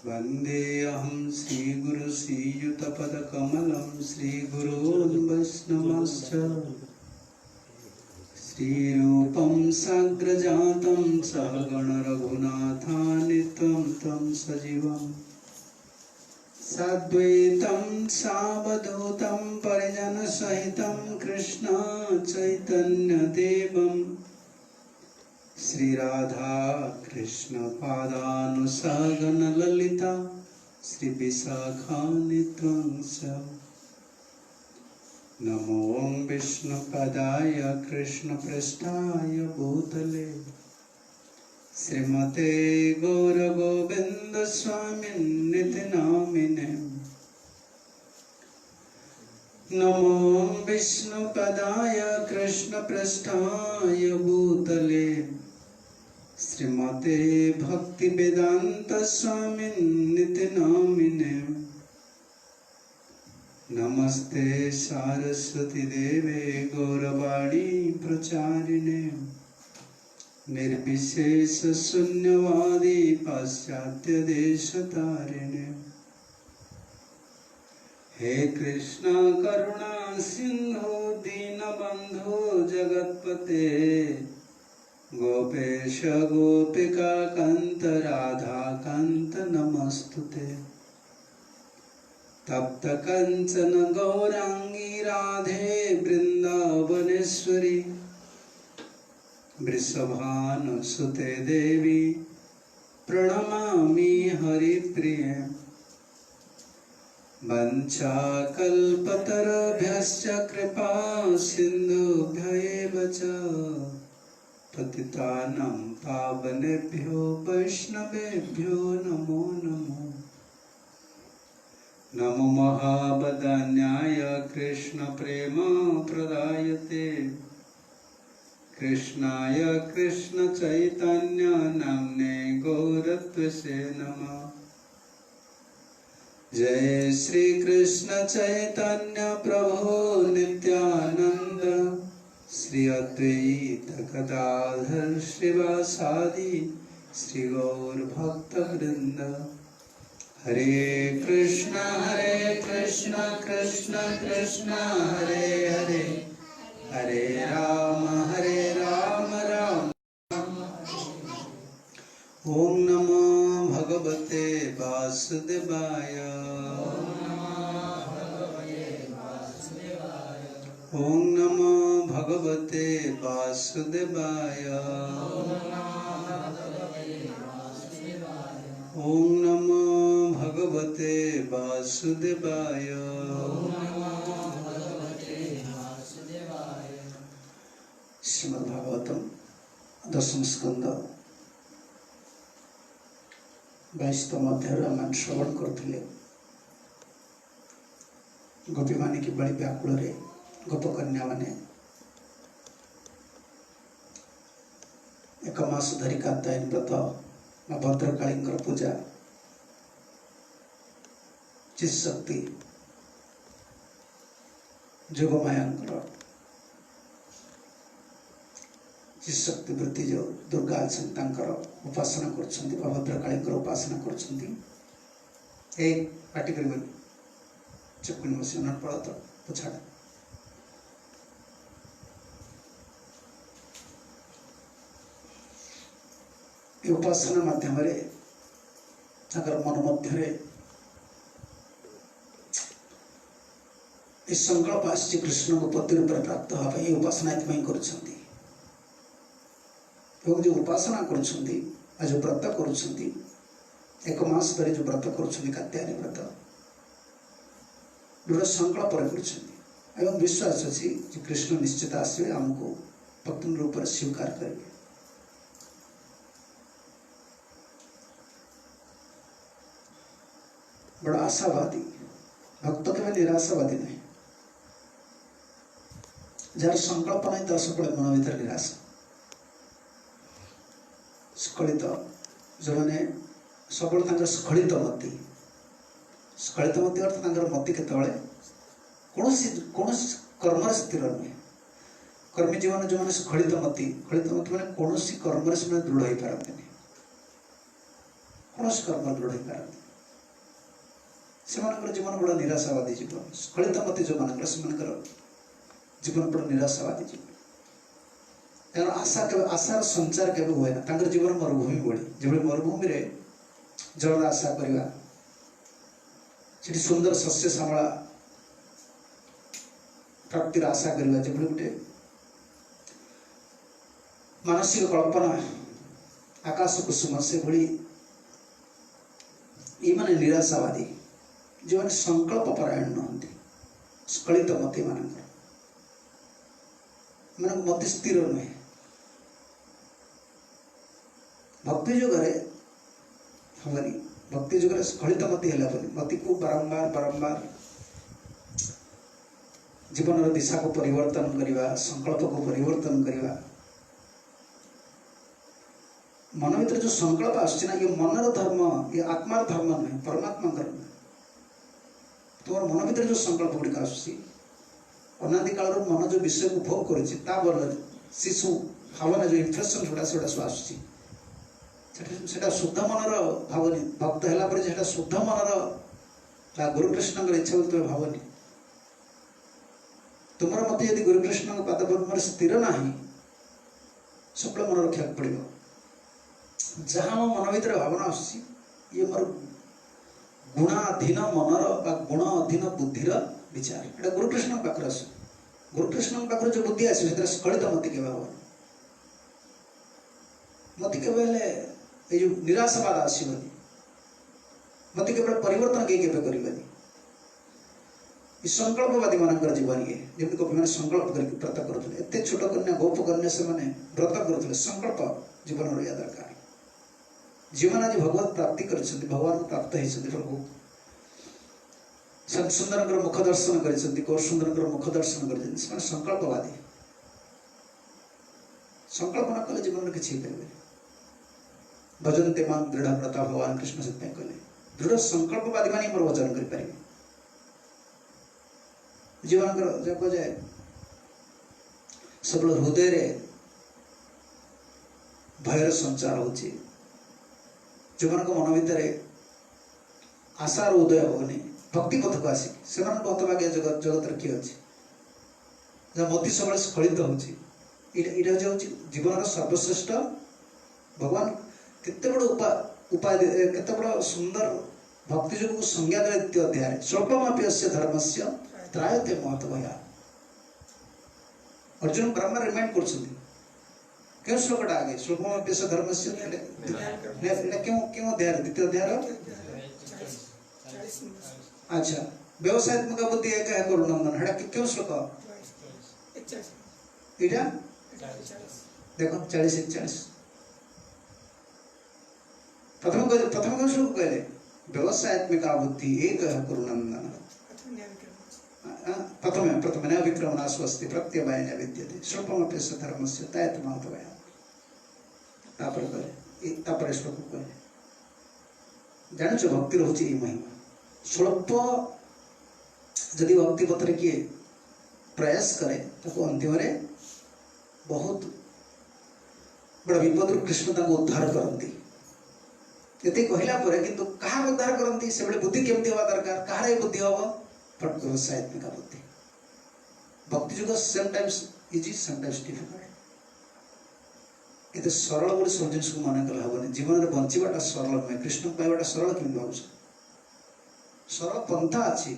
वन्देऽहं श्रीगुरु श्रीयुतपदकमलं श्रीगुरून् वैष्णवश्च श्रीरूपं साग्रजातं सहगण रघुनाथान्वितं तं सजीवं साद्वैतं सावधूतं परिजनसहितं कृष्ण चैतन्यदेवं श्री राधा कृष्ण पादानुसागन ललिता श्री विशाखान्वितं च नमो विष्णुपदाय कृष्णपृष्ठाय भूतले श्रीमते गौरगोविन्द स्वामिन्निति नामिने नमो विष्णुपदाय कृष्णपृष्ठाय भूतले श्रीमते भक्तिवेदांत स्वामिन्निति नामिने नमस्ते सारस्वती देवे गौरवाणी प्रचारिणे निर्विशेष शून्यवादी पाश्चात्य देशतारिणे हे कृष्ण करुणा सिंधु दीनबंधु जगत्पते गोपेश गोपिका कांत राधा कांत नमस्तुते तप्त कंचन गौरांगी राधे वृंदावनेश्वरी वृषभानुसुते देवी प्रणमामि हरिप्रिये वंचाकल्पतरुभ्यश्च कृपा सिन्धुभ्यैव च पतितानां पावनेभ्यो वैष्णवेभ्यो नमो नमो नमो महावदान्याय कृष्ण प्रेम प्रदायते कृष्णाय कृष्ण चैतन्य नाम्ने गौरत्वसे नमः जय श्री कृष्ण चैतन्य प्रभु नित्यानंद श्री अद्वैत गदाधर श्रीवासादि श्री गौर भक्त वृंद हरे कृष्ण कृष्ण कृष्ण हरे हरे हरे राम राम ओम नमो भगवते वासुदेवाय ओम नमो भगवते वासुदेवाय ओम नमो भगवते वासुदेवाय श्रीमद्भागवतम दशम स्कंद 22तम अध्याय आम श्रवण करथिले गोपी माने कि बड़ी व्याकुल रे गोपकन्या माने एक मास धरी कात्यायन व्रत मां भद्रकाली पूजा चिशक्ति जोगमाया चिशक्ति वृत्ति जो दुर्गा अच्छा उपासना कर भद्रकाली उपासना कर पाटी कर चुप्पी बस पड़ा तो पछाड़ उपासना माध्यम मन मध्य संकल्प आसी कृष्ण को पति रूप प्राप्त हाँ उपासना कर जो उपासना कर जो व्रत कर एक मास धरी जो व्रत कर कात्यायनी व्रत दृढ़ संकल्प कर विश्वास अच्छी कृष्ण निश्चित आसवे आमको भक्ति रूप स्वीकार करेंगे बड़ा आशावादी भक्त के निराशावादी नहीं जार संकल्प नहीं तो सब मन भर निराशा स्खलित जो मैंने सब स्खलित मति अर्थ मति केतबले कौन कर्म स्थिर नुहे कर्मी जीवन जो मैंने स्खलित मति मैंने कौन कर्म से दृढ़ हो पारती कौन कर्म दृढ़ हो पारती से जीवन बड़ा निराशावादी जीवन स्खलितमती जो मानकर से जीवन बड़ा निराशावादी जीवन कारण आशार संचार के हुए ना जीवन मरुभूमि भली जो मरुभूमि रे जल आशा करवा से सुंदर शस्य श्यामला प्राप्तिर आशा करवा जो गोटे मानसिक कल्पना आकाश कुसुम से भली ये माने निराशावादी जो मैंने संकल्प परायण नहंती स्खलित मती मान मत स्थिर नुहे भक्ति जुगे हमनी भक्ति जुगे स्खलित मती है मती को बारंबार बारंबार जीवन दिशा को परिवर्तन करवा संकल्प को परिवर्तन करवा मन भीतर जो संकल्प आसना ये मनर धर्म ये आत्मार धर्म नुहे परमात्मा नुहे तुम मन भीतर जो संकल्प गुड़िक आनादि काल मन जो विषय को भोग कर शिशु भावना जो इम्प्रेशन जोड़ा से आसूसी शुद्ध मनर भावनी भक्त है शुद्ध मनर गुरुकृष्ण इच्छा बोलते तुम भावनी तुम मत यदि गुरुकृष्ण पाद स्थिर ना सब मन रखा पड़ो जहाँ मो मन भीतर भावना आसूसी ये मोर गुणाधीन मनर गुण अधीन बुद्धिर विचार एटा गुरुकृष्ण पाखर आस गुरुकृष्ण पाखर जो बुद्धि आस स्खलित मती के भाव मती के जो निराशावाद आसबनी मती केवल परिवर्तन कहीं के संकल्पवादी मान जीवन ये जमी कवि मैंने संकल्प कर व्रत करुले एत छोट कन्या गोप कन्या से व्रत करुले संकल्प जीवन रहा दरकार जीवन आज भगवत प्राप्ति कर भगवान को प्राप्त होती प्रभु सुंदर मुख दर्शन कर सुंदर मुख दर्शन कर संकल्पवादी संकल्प न कले जीवन में किसी भजनते मां दृढ़ व्रता भगवान कृष्ण से कहले दृढ़ संकल्पवादी मान मोर भजन कर जीवन जब कहे सब हृदय रे भयर संचार होची जो मन भीतर आशार उदय होनी भक्ति पथ को आसिक से हतभाग्य जगत किए अच्छे जहाँ मती सब स्खलित हो जीवन सर्वश्रेष्ठ भगवान केते बड़ उपाय केते बड़ सुंदर भक्ति जो संज्ञा देते अध्याय स्वल्पमपि अस्य धर्मस्य त्रायते महत भया अर्जुन बारंबार रिमाइंड कर क्यों श्लोकटा आगे श्लोकमपि अस्य धर्मस्य क्यों क्यों अध्याय द्वितीय अध्याय अच्छा व्यवसायत्मक बुद्धि एक है करुणंदन हेडा क्यों श्लोक इटा देखो 40-41 प्रथम श्लोक कहले व्यवसायत्मक बुद्धि एक है करुणंदन प्रथम न विक्रमणा स्वस्ति प्रत्यवाय न विद्यते स्वल्पमपि अस्य धर्मस्य त्रायते महत भया तापर श्लोक कहले जान भक्ति रोचे ये महिमा स्वल्प जदि भक्ति पथ किए प्रयास करे तो अंतिम बहुत बड़ा विपद कृष्ण उद्धार करती ये कहला किंतु कहा उद्धार करती से बुद्धि केमती हवा दरकार कहार बुद्धि हम बट व्यवसायत्मिका बुद्धि भक्ति जुग समटाइम्स इजी समटाइम्स डिफिकल्ट ये सरल बोली सब जिन को मन कले हेनी जीवन में बंचाटा सरल नुहे कृष्ण पाइबाटा सरल केमी भाव सरल पंथा अच्छी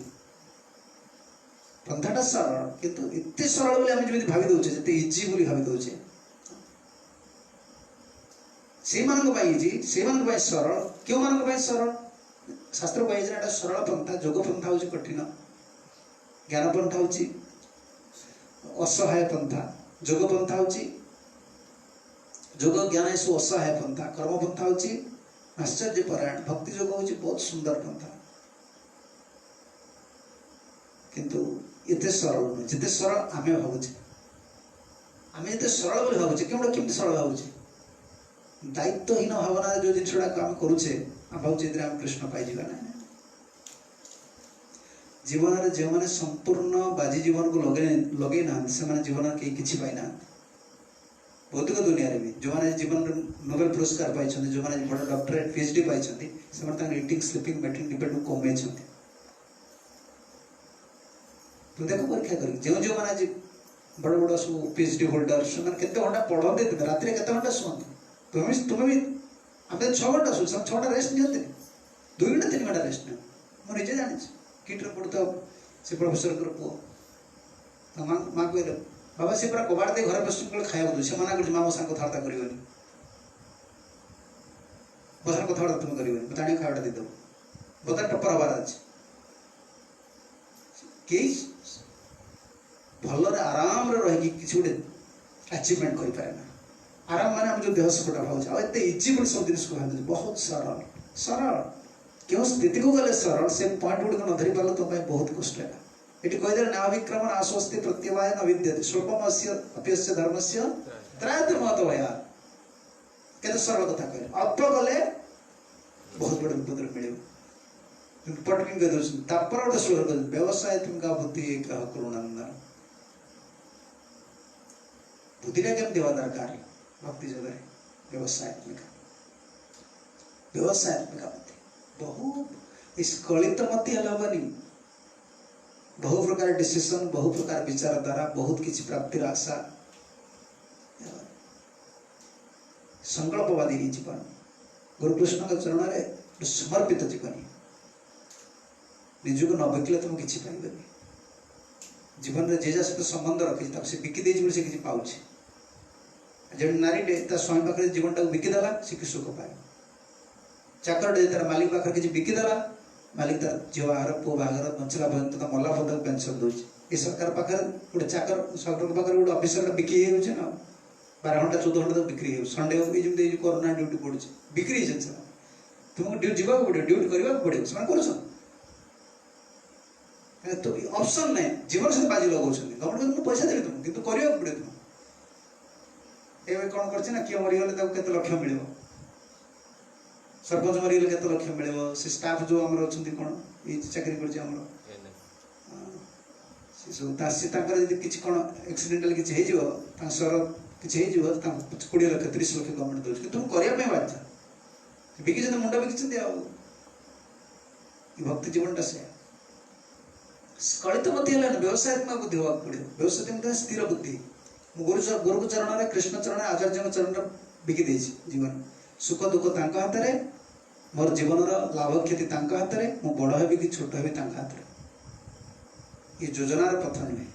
पंथाटा सरल किंतु इतने सरल बोली आम जमी भावी दौचे जिते इजी बोली भावी दौचे से इजी से सरल क्यों मान सरल शास्त्र कहे सरल पंथा जोग पंथा हूँ कठिन ज्ञान पंथा हूँ असहाय पंथा जोग पंथा हूँ जोग ज्ञान ये सब असहाय पंथा कर्म पंथा हूँ आश्चर्य परायण भक्ति जोग हूँ बहुत सुंदर पंथा किंतु ये सरल नुहे जिते सरल आम भावुचे आम ये सरल बोली भावुचे केवल सरल भावुचे दायित्वहीन भावना जो जिनसा आम करुचे आम भावुचे आम कृष्ण पाइबा ना जीवन में जो मैंने संपूर्ण बाजी जीवन को लगे ना से जीवन कहीं किसी पाई ना भौतिक दुनिया रे भी जो मैंने जीवन नोबेल पुरस्कार पाई जो मैंने बड़ डॉक्टरेट पीएचडी पाई से इटिंग स्लीपिंग बैटिंग डिपेंड को कमे तू देखो परीक्षा कर जो जो मैंने आज बड़ बड़ सब पीएचडी होल्डर से केते घंटा पढ़ते दिन रात केते घंटा शुंत तुम्हें भी आम 6 घंटा शु 6 घंटा रेस्ट नियंते 2 घंटा 3 घंटा रेस्ट नियो मुझे जानी किट्रे पढ़ता से प्रोफेसर पुओ माँ कह बाबा से पूरा कबाड़ दे घर बस खाया से मना कर माँ साथ कथबार्ता कर बसार कथबार्ता तुम कर जाने खावाटा देदेव बता टपर हबार अच्छे कई भलरे आराम रही किसी गोटे अचिवमेंट कर पाए ना आराम माने हम जो देह सपटा भाव आते इजी गोटे सब जिन भाई बहुत सरल सरल क्यों स्थिति को गले सरल से पॉइंट गुड़ न धरी पाल तुम बहुत कष्ट है ये कहीदे नाविक्रमण आश्वस्ति प्रत्यवाय न विद्यते स्वल्पमस्य अप्यस्य धर्मस्य त्रायते महत्व भया केते सरल कथा कहले अल्प गले बहुत बड़े विपद मिले पटकिन के दोष तापर गोटे श्लोक व्यवसाय तुमका बुद्धि कह करुणंदन बुद्धिटा केमती हवा दरकार भक्ति जगह व्यवसायत्मिका बुद्धि बहुत इस कलित मत हलबनी बहु प्रकार डिसीजन बहु प्रकार विचार द्वारा बहुत किसी प्राप्तिर आशा संकल्पवादी जीवन गुरुकृष्ण के चरण में समर्पित जीवन निजक न बिकले तुम किसी पाइबे जीवन में जे जा सहित संबंध रखी से बिकी दे से किसी पाऊे जो नारी स्वामी पाखे जीवन टाक बिकीदेला सी कि सुख पाए चाकर तार मालिक पाखे किसी बिकीदेला मालिक तार झील बाहर पुओ बाहर बंचला पर्यटन मल्ला पर्यटन पेनसन दूसरी ये सरकार पाखे गोटे चाकर सरकार पाखे गोटे अफिसर बिक्री हो 12 घंटा 14 घंटा बिक्री हो संडे जमी कोरोना ड्यूटी पड़े बिक्री तुमको ड्यूटी जावा पड़ो ड्यूटी करने पड़ो से तो ऑप्शन नहीं जीवन सहित बाजी लगाऊँ गवर्नमेंट पैसा देवी तुमको कितु करने पड़े तुम ए कौन कर किए मरीगले केते लक्ष मिल सरपंच मरीगले केते लक्ष मिल से स्टाफ जो आम अच्छा कौन ये चाकरी कर किसी कौन एक्सीडेंटाल किसी सर किसी 20 लाख 30 लाख गवर्नमेंट दूसरी तुम करने बाध्य बिकी मुंड बिकी भक्ति जीवनटा से स्खलित मत है व्यवसायत्मक बुद्धि होगा पड़े व्यवसाय स्थिर बुद्धि गुरु के चरण में कृष्ण चरण आचार्य चरण में बिकी जीवन सुख दुख हाथ में मोर जीवन लाभ क्षति हाथ में मु बड़ हेबी कि छोट हेबी हाथ में ये योजनार पथ नुहे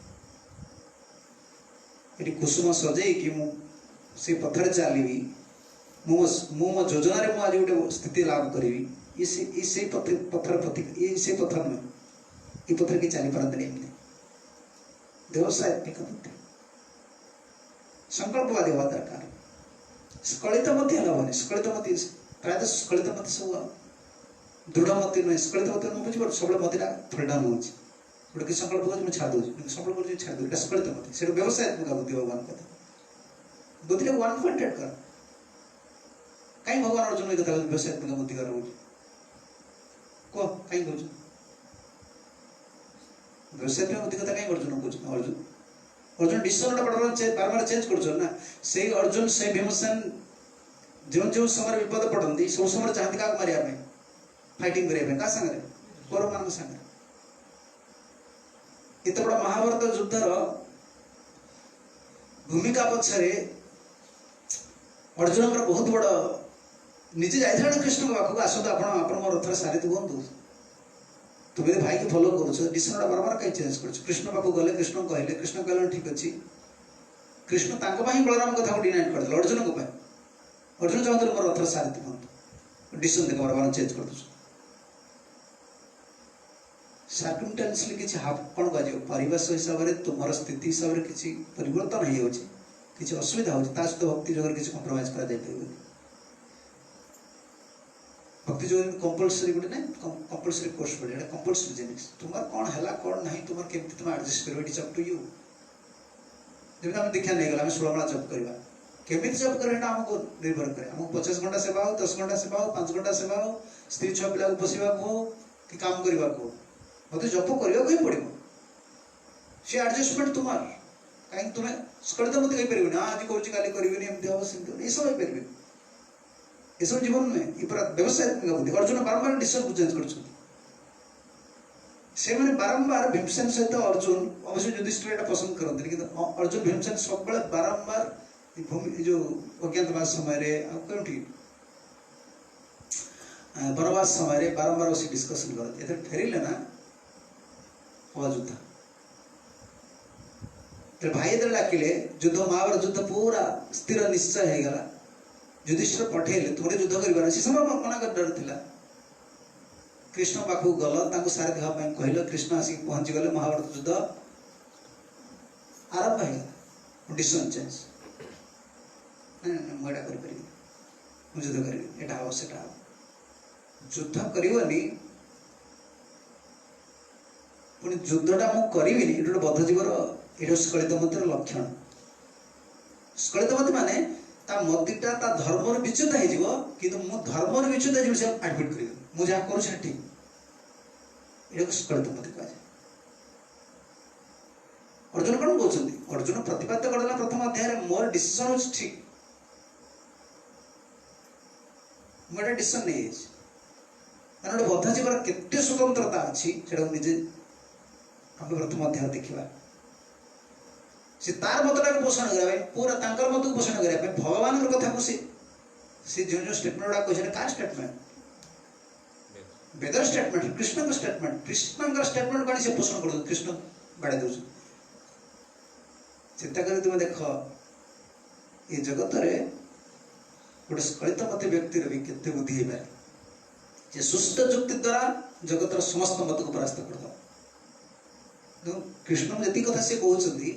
ये कुसुम सजे कि से पथर चलि मो योजन आज गोटे स्थिति लाभ करी ये पथर प्रति ये पथ नुहे ये पथर कि चली पारती व्यवसायत्मिक बुद्धि संकल्पवादी हवा दरकार स्खलित मत हलबनी स्खलित मत प्रायः स्खलित मत सब दृढ़ मत नुहे स्खलित मत न बुझे सब मत फ्रीडम हो गोटे कि संकल्प कर छाड़ दूसरी संकल्प कर छाड़ दूसरी स्खलित मत से व्यवसायत्मक बुद्धि भगवान कहते बुद्धि को 1 पॉइंट कर कहीं भगवान अर्जुन कथा व्यवसायत्मक बुद्धि कर कह कहीं कह व्यवसायत्मक बुद्धि कथा कहीं अर्जुन कह अर्जुन डिसीजन बार चेंज कर से अर्जुन से भीमसेन जो जो समय विपद पड़ती सब समय चाहती क्या मारे फाइटिंग करने क्या सागर कौरव मान सागर इतना बड़ा महाभारत युद्धर भूमिका पछरे अर्जुन बहुत बड़ निजे जाइए कृष्ण पाखक आसतु आप रथ सारी दिखाँ तुम यदि भाई की फॉलो कर डिसीजन बार बार कहीं चेंज कर कृष्ण पाखक गले कृष्ण कहले कृष्ण कहले ठीक अच्छे कृष्ण बलराम कथा को डिनाइट कर अर्जुन को अर्जुन चाहते मोर रथ सारी दिखाँ डिसीजन देख बार बार चेंज कर सर्कमस्टेंशियली किसी कौन कह परिवेश हिसाब से तुम स्थिति हिसाब से किसी परिवर्तन हो किसी असुविधा हो सहित भक्ति जगह किसी कंप्रोमाइज कर भक्ति जगह कंपलसरी गोटे ना कंपलसरी कोर्स पड़े कंपलसरी जिनिस तुम कौन है कौन ना तुम केमती तुम एडजस्ट कर it is up to you जब आम दीक्षा नहीं गला 16 माला जप करवा केमी जप कर आमको निर्भर करे आमको 50 घंटा सेवा हो 10 घंटा सेवा हो 5 घंटा सेवा हो स्त्री छुआ पिला पोषा हो कि काम करने को मत जप करने ही पड़ो से एडजस्टमेंट तुम कहीं तुम्हें स्खलित मत कहीपर ना आज कल करी एमती हम सेमती ये सब हो पारे ये सब जीवन में ये पूरा व्यवसायत्मक बुद्धि अर्जुन बारंबार डिसीजन को चेंज कर से मैंने बारंबार भीमसेन सहित अर्जुन अवश्य युधिष्ठिर एटा पसंद करते कि अर्जुन भीमसेन सब बारंबार भूमि जो अज्ञातवास समय कौटी वनवास समय बारंबार बस डिस्कसन करते फेरिले ना हवा युद्ध तो भाई जेतले डाकिले युद्ध महाभारत युद्ध पूरा स्थिर निश्चय हो गला युधिष्ठिर पठेले तुम युद्ध कर समय मना कर डर थिला कृष्ण पाखु गल तांको सारथी हवा कहल कृष्ण आसिक पहुंची गले महाभारत युद्ध आरंभ हो डिसीजन चेंज मुझे कर युद्ध करी एटा हो सेटा युद्ध करनी पुणी युद्धटा मु करी ये बद्ध जीवर ये स्खलित मतर लक्षण स्खलित मत माने ता मतिटा ता धर्म विच्युत हो कि धर्म विच्युत हो एडमिट कर मुझे करूँ ठीक ये स्खलित मत कह अर्जुन कौन कहते अर्जुन प्रतिपाद्य करदेला प्रथम अध्याय मोर डिसीजन होछि ठीक मुझे डिसीजन नहीं गोटे बद्ध जीवर केते स्वतंत्रता अच्छी से निजे आम प्रथम अध्याय देखा सी तार मतटा पोषण करने पूरा तांकर मत को पोषण करने भगवान कथा को सी जो जो स्टेटमेंट गुड़ा कहते car statement weather statement Krishna statement statement कौन से पोषण कर कृष्ण बाड़े दौ चिंता कर तुम देख ये जगत गोटे स्खलित मत व्यक्तिर भी केते बुद्धि हो पाए जे सुस्थ जुक्ति द्वारा जगतर समस्त मत को परास्त कर कृष्ण जी कथा सी कहते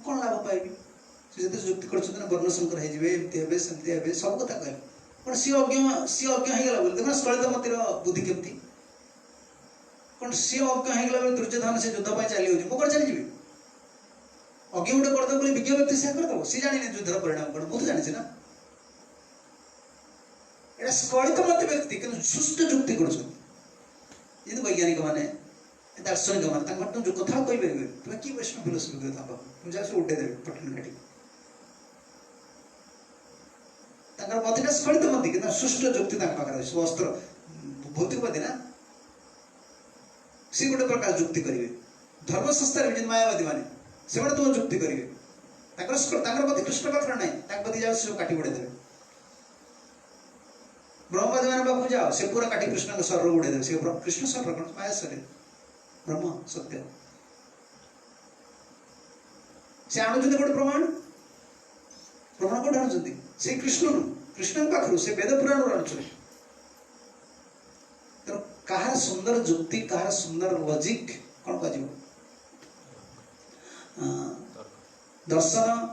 कौन लाभ पाइबी से जुक्ति कर वर्णशंकर होमती सब कथा कह कौन सी अज्ञ हो देखो स्खलित मतिर बुद्धि केमती कौन सी अज्ञ हो दुर्योधन से युद्ध चली मुझे चली जी अज्ञ गोटे करदेव विज्ञ व्यक्ति से करदेव सी जानी युद्धर परिणाम कौन मुझे जानी ना ये स्खलित मत व्यक्ति कि सुष्ट जुक्ति कर वैज्ञानिक मैंने दार्शनिक मैंने तुम जो कथा कही पारे तुम्हें कि वैष्णव फिलोसफी कर तुम जैसे उठे देवे पटन घाटी मत स्खलित मत कि सुष्ट जुक्ति सब अस्त्र भौतिकवादी ना सी गोटे प्रकार जुक्ति करेंगे धर्म संस्था मायावादी मैंने से तुम जुक्ति करेंगे प्रति कृष्ण पात्र ना प्रति जाओ सब काटी बुड़े देवे ब्रह्मवादी मैंने पाक जाओ से पूरा काटी कृष्ण स्वर उड़े देवे से कृष्ण स्वर कौन माया स्वर ब्रह्म सत्य से आणुचंदी गोटे प्रमाण प्रमाण कौन आणुचंदी से कृष्ण पाखु से वेद पुराण आणुचंदी तेणु कहार सुंदर जुक्ति कहार सुंदर लॉजिक कौन कह दर्शन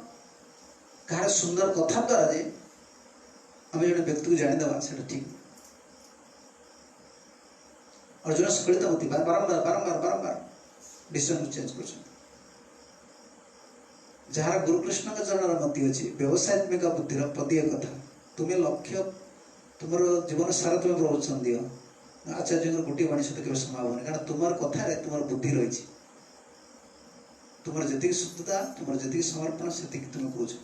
कहार सुंदर कथा द्वारा जे आम जो व्यक्ति को जानीदेवा से ठीक अर्जुन स्खलित मती बारंबार बारंबार बारंबार डिसीजन चेंज कर जार गुरुकृष्ण के चरण मती अच्छी व्यवसायत्मिक बुद्धिर पदीय कथा तुम्हें लक्ष्य तुम जीवन सारा तुम प्रवचन दियो आचार्य गोटे वाणी सहित केवल समापन कारण तुम कथार तुम बुद्धि रही तुम जी शुद्धता तुम जी समर्पण से तुम कौच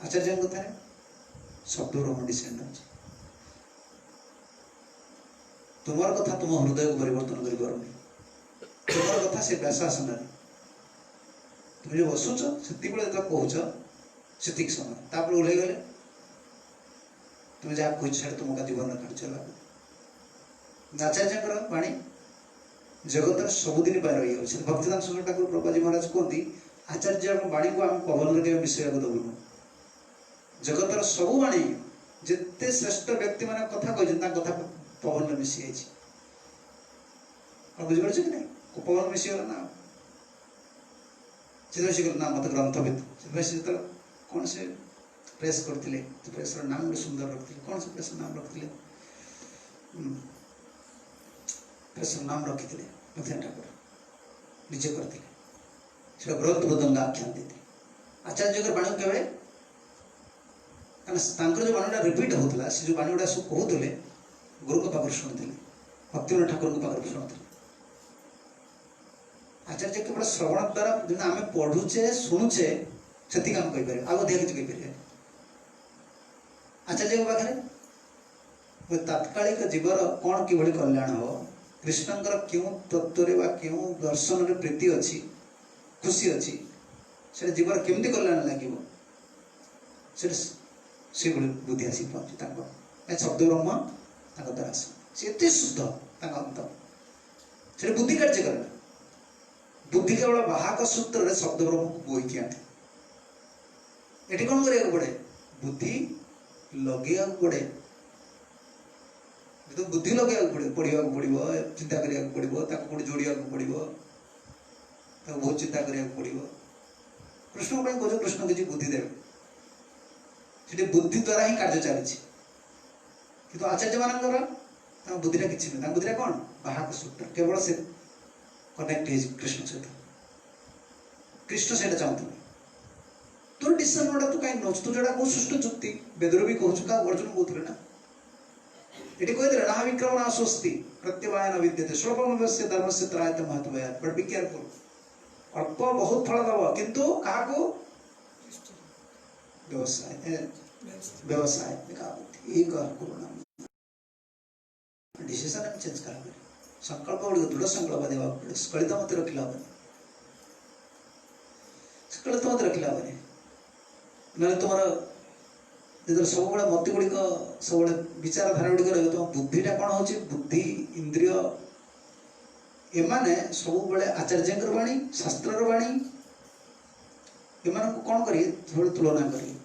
आचार्य कथार शब्द ब्रह्म डिसेंड अच्छे तुम कथा तुम हृदय को परिवर्तन कर तुम कथा से व्यासासन तुम जो बसुच से कहच से समय ओल्हे गले तुम जहाँ कह तुम का जीवन काट चला आचार्य वाणी जगत सबुदिन रही है भक्तिदान सुंदर ठाकुर प्रभुजी महाराज कहते आचार्य वाणी को आम पवन के मिसैया दबुन जगतर सबु वाणी जिते श्रेष्ठ व्यक्ति मैंने कथा कहते कथा पवन में मिसी बुझीपार कि नहीं पवन मिसीगला ना से ना मत ग्रंथविद से कौन से प्रेस करते प्रेस नाम गोटे सुंदर रखते कौन से प्रेस नाम रखते प्रेस नाम रखी भक्तिदान ठाकुर निजे करते बृहत मृदंग आख्यान देते आचार्य बाणी केवे जो बाणीटा रिपीट होता से जो बाणी गुड़ा सब कहते गुरु को पाखर शुणुते भक्तिविनोद ठाकुर को पाखर शुणुते आचार्य केवल श्रवण द्वारा जो आम पढ़ुचे शुणुचे से आम कहीपर आगे किसी कहीपर आचार्य पाखे तात्कालिक जीवर कौन कि कल्याण हम कृष्णଙ୍କର क्यों तत्व वा क्यों दर्शन रे प्रीति अच्छी खुशी अच्छी से जीवन केमती कल्याण लगे से बुद्धि आसी पहुँचे शब्द ब्रह्म द्वारा से शुद्ध अंत से बुद्धि कार्य करे बुद्धि केवल बाहक सूत्र शब्द ब्रह्म को बोईकी आने ये कौन करा पड़े बुद्धि लगे पड़े तो बुद्धि लगे पड़े पढ़ा पड़ो चिंता करा पड़ो कौट जोड़ा पड़ो बहुत चिंता करा पड़ो कृष्ण कह कृष्ण किसी बुद्धि देवे बुद्धि द्वारा ही कार्य चली कि आचार्य मान बुद्धिटा किसी नुह बुद्धिटा कौन बाहक सूत्र केवल से कनेक्ट कृष्ण सहित कृष्ण से चाहते तोर डिसीजन गोटा तू कहीं नौ तू जोड़ा कौ सुष्ट चुक्ति वेदर भी कहूँ क्या अर्जुन कहते ना ये कहते ना विक्रम ना स्वस्ति प्रत्यवाय न विद्यते स्वल्पमस्य धर्मस्य त्रायते महत्वयात् बट बी केयरफुल अल्प बहुत फल दब किंतु क्या व्यवसाय व्यवसाय डिसीजन चेंज करा संकल्प गुड़ दृढ़ संकल्प देवा पड़े स्खलित मत रखला स्खलित मत रखला ना तुम जो सब मत गुड़िक सब विचारधारा गुड़िक रही तुम बुद्धिटा कौन हो बुद्धि इंद्रिय एमाने सब बड़े आचार्य वाणी शास्त्र वाणी एम कौन करिए तुलना करिए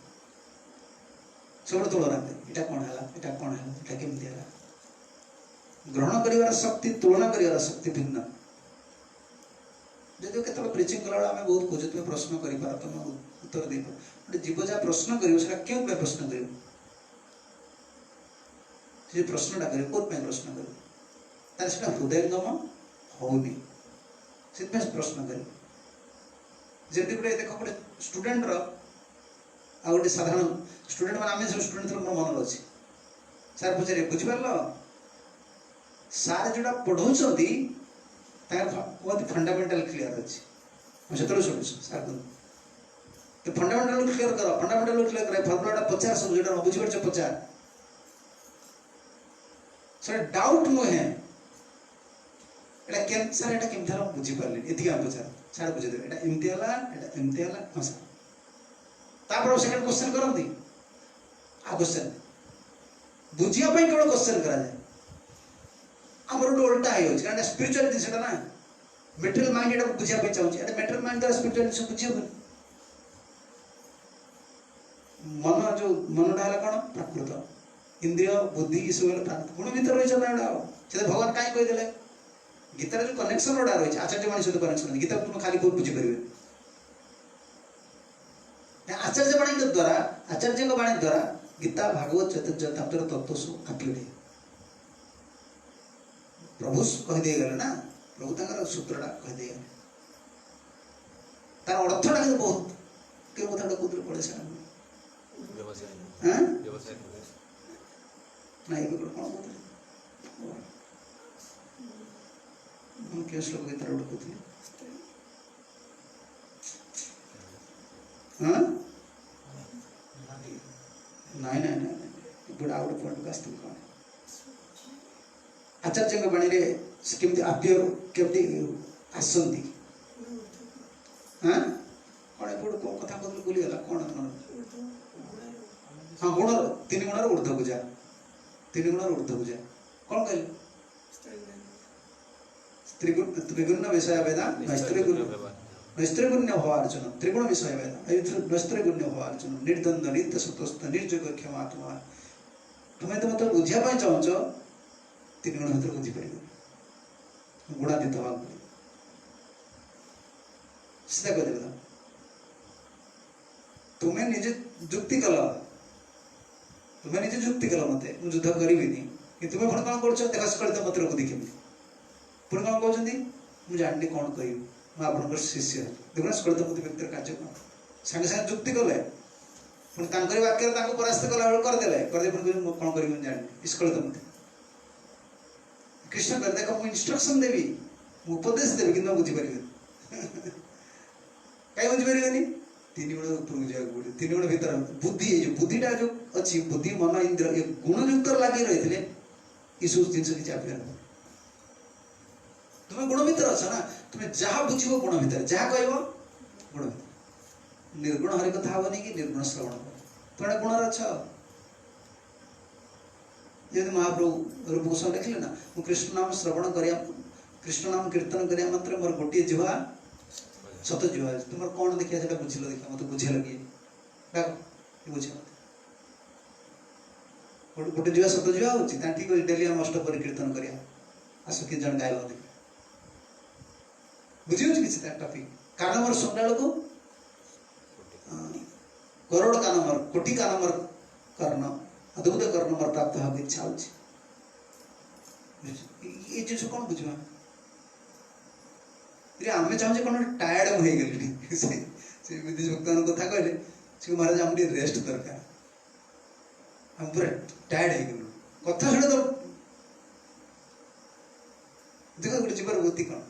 सब तुलना करिए यहाँ कौन है यहाँ कौन है यहाँ केमती है ग्रहण कर शक्ति तुलना कर शक्ति भिन्न जदि केत प्रिचिंग कला आम बहुत खोज तुम्हें प्रश्न कर तुम उत्तर दे गोटे जीव जहाँ प्रश्न कर क्यों प्रश्न कर प्रश्नटा कर कौन प्रश्न कर हृदयंगम होनी से प्रश्न कर जमी गोटे देख गोटे स्टूडेंट आ गोटे साधारण स्टूडेंट मैंने आम सब स्टूडेंट मोर मन अच्छे सार पचारे बुझिपार सार जोड़ा पढ़ाऊँच बहुत फंडामेंटाल क्लियर अच्छे से शुणु सार तो फंडामेंटाल क्लियर कर फंडामेंटाल क्लियर कर फर्मुलाटा पचार सब जो न बुझीपार पचार से डाउट नुहे सार यहाँ केमती है बुझीपारे ये पचार सार बुझेदेवे एमती है हाँ सर सेकेंड क्वेश्चन करती आ क्वेश्चन बुझापी केवल क्वेश्चन कराए आम गोटे उल्टा हो कारण स्पिरिचुअल जिनसा ना मेटेरियल माइंड यहाँ बुझापी चाहिए मेटेरियल माइंड द्वारा स्पिरिचुअल जिन बुझे मन जो मनटा है कौन प्राकृत इंद्रिय बुद्धि ये सब गुण भर रही से भगवान कहीं कहीदे गीतार जो कनेक्शन गुड़ा रही है आचार्य वाणी सहित कनेक्शन गीता तुम खाली बहुत बुझीपारे आचार्य वाणी द्वारा आचार्य वाणी द्वारा गीता भागवत चैतन्य तत्व सब कापिले प्रभु कहीदे गले ना प्रभु तर सूत्रटा कहीदे गले तार अर्थटा कि बहुत के कथा कौन पड़े से ना ये कौन कहते श्लोक गीता गोटे कहते नाई नाई नाई बुढ़ा गोटे पॉइंट आस कौन आचार्य वाणी केमती आप्य केमती आसती हाँ कौन एपट कौन कथा कहते भूलीगला कौन हाँ गुण तीन गुण ऊर्ध्व को जा तीन गुण ऊर्ध्व को जा कौन कहले त्रिगुण विषय वेदा नैस्त्रिगुण्य भवार्जुन त्रिगुण विषय वेदा नैस्त्रिगुण्य भवार्जुन निर्द्वंद नित्य सतस्थ निर्जोग क्षमात्मा तुम्हें तो मतलब बुझापी चाहूच तीन गुण भर बुझीपर गुणातीत हवा सीधा कहते तुम्हें निजे जुक्ति कल तुम्हें निजे जुक्ति कल मत युद्ध करी कि तुम्हें पुणी कौन कर देखा स्खलित मत बुद्धि केमी पुणी कौन कहते मुझे जानी कौन कह मुझे शिष्य देखना स्खलित बुद्धि व्यक्ति कार्य कौन सागे सागे जुक्ति कले पुणी वाक्य परास्त कला करदे पुणी कौन कर जानी स्खलित मत कृष्ण कर देख मुझे इंस्ट्रक्शन देवी उपदेश देवी कि बुझीपारे कहीं बुझीपारे तीन गुण उपरକୁ ଯିବାକୁ ପଡିବ तीन गुण भीतर बुद्धि जो बुद्धिटा जो अच्छी बुद्धि मन इंद्र ये गुणयुक्त लगे रही ये सब जिन किसी आप्य तुम्हें गुण भितर अछ ना तुम्हें जहाँ बुझिबो गुण भितर जहाँ कहबो गुण भितर निर्गुण हरि कथा हबनी कि निर्गुण श्रवण तुम्हें गुण अछ यदि महाप्रभु रूपगोस्वामी लिखले ना मु कृष्ण नाम श्रवण करिया कृष्ण नाम कीर्तन करिया मात्र मोर गोटे जीवा सत जीवा तुम कौन देखिया सेटा बुझिलो देखिया मत बुझे लगी डाक बुझे गोटे जीवा सत जीवा होची ता ठीक होची डेली हम अष्ट परिकीर्तन करिया आसु कि जन गायब देख बुझियो किछि ता टॉपिक कान मोर सुनला को करोड़ कान मोर कोटी कान मोर कर्ण अद्भुत कर्ण मोर प्राप्त हो इच्छा होची ये चीज कौन बुझवा रे आमे चाहजे कोन टायर्ड हो गेली से विधि भक्तन कथा कहले से महाराज हम रेस्ट दरकार हम पूरा टायर्ड हो गेलु कथा सुने तो देखो गोटे जीवर गति कौन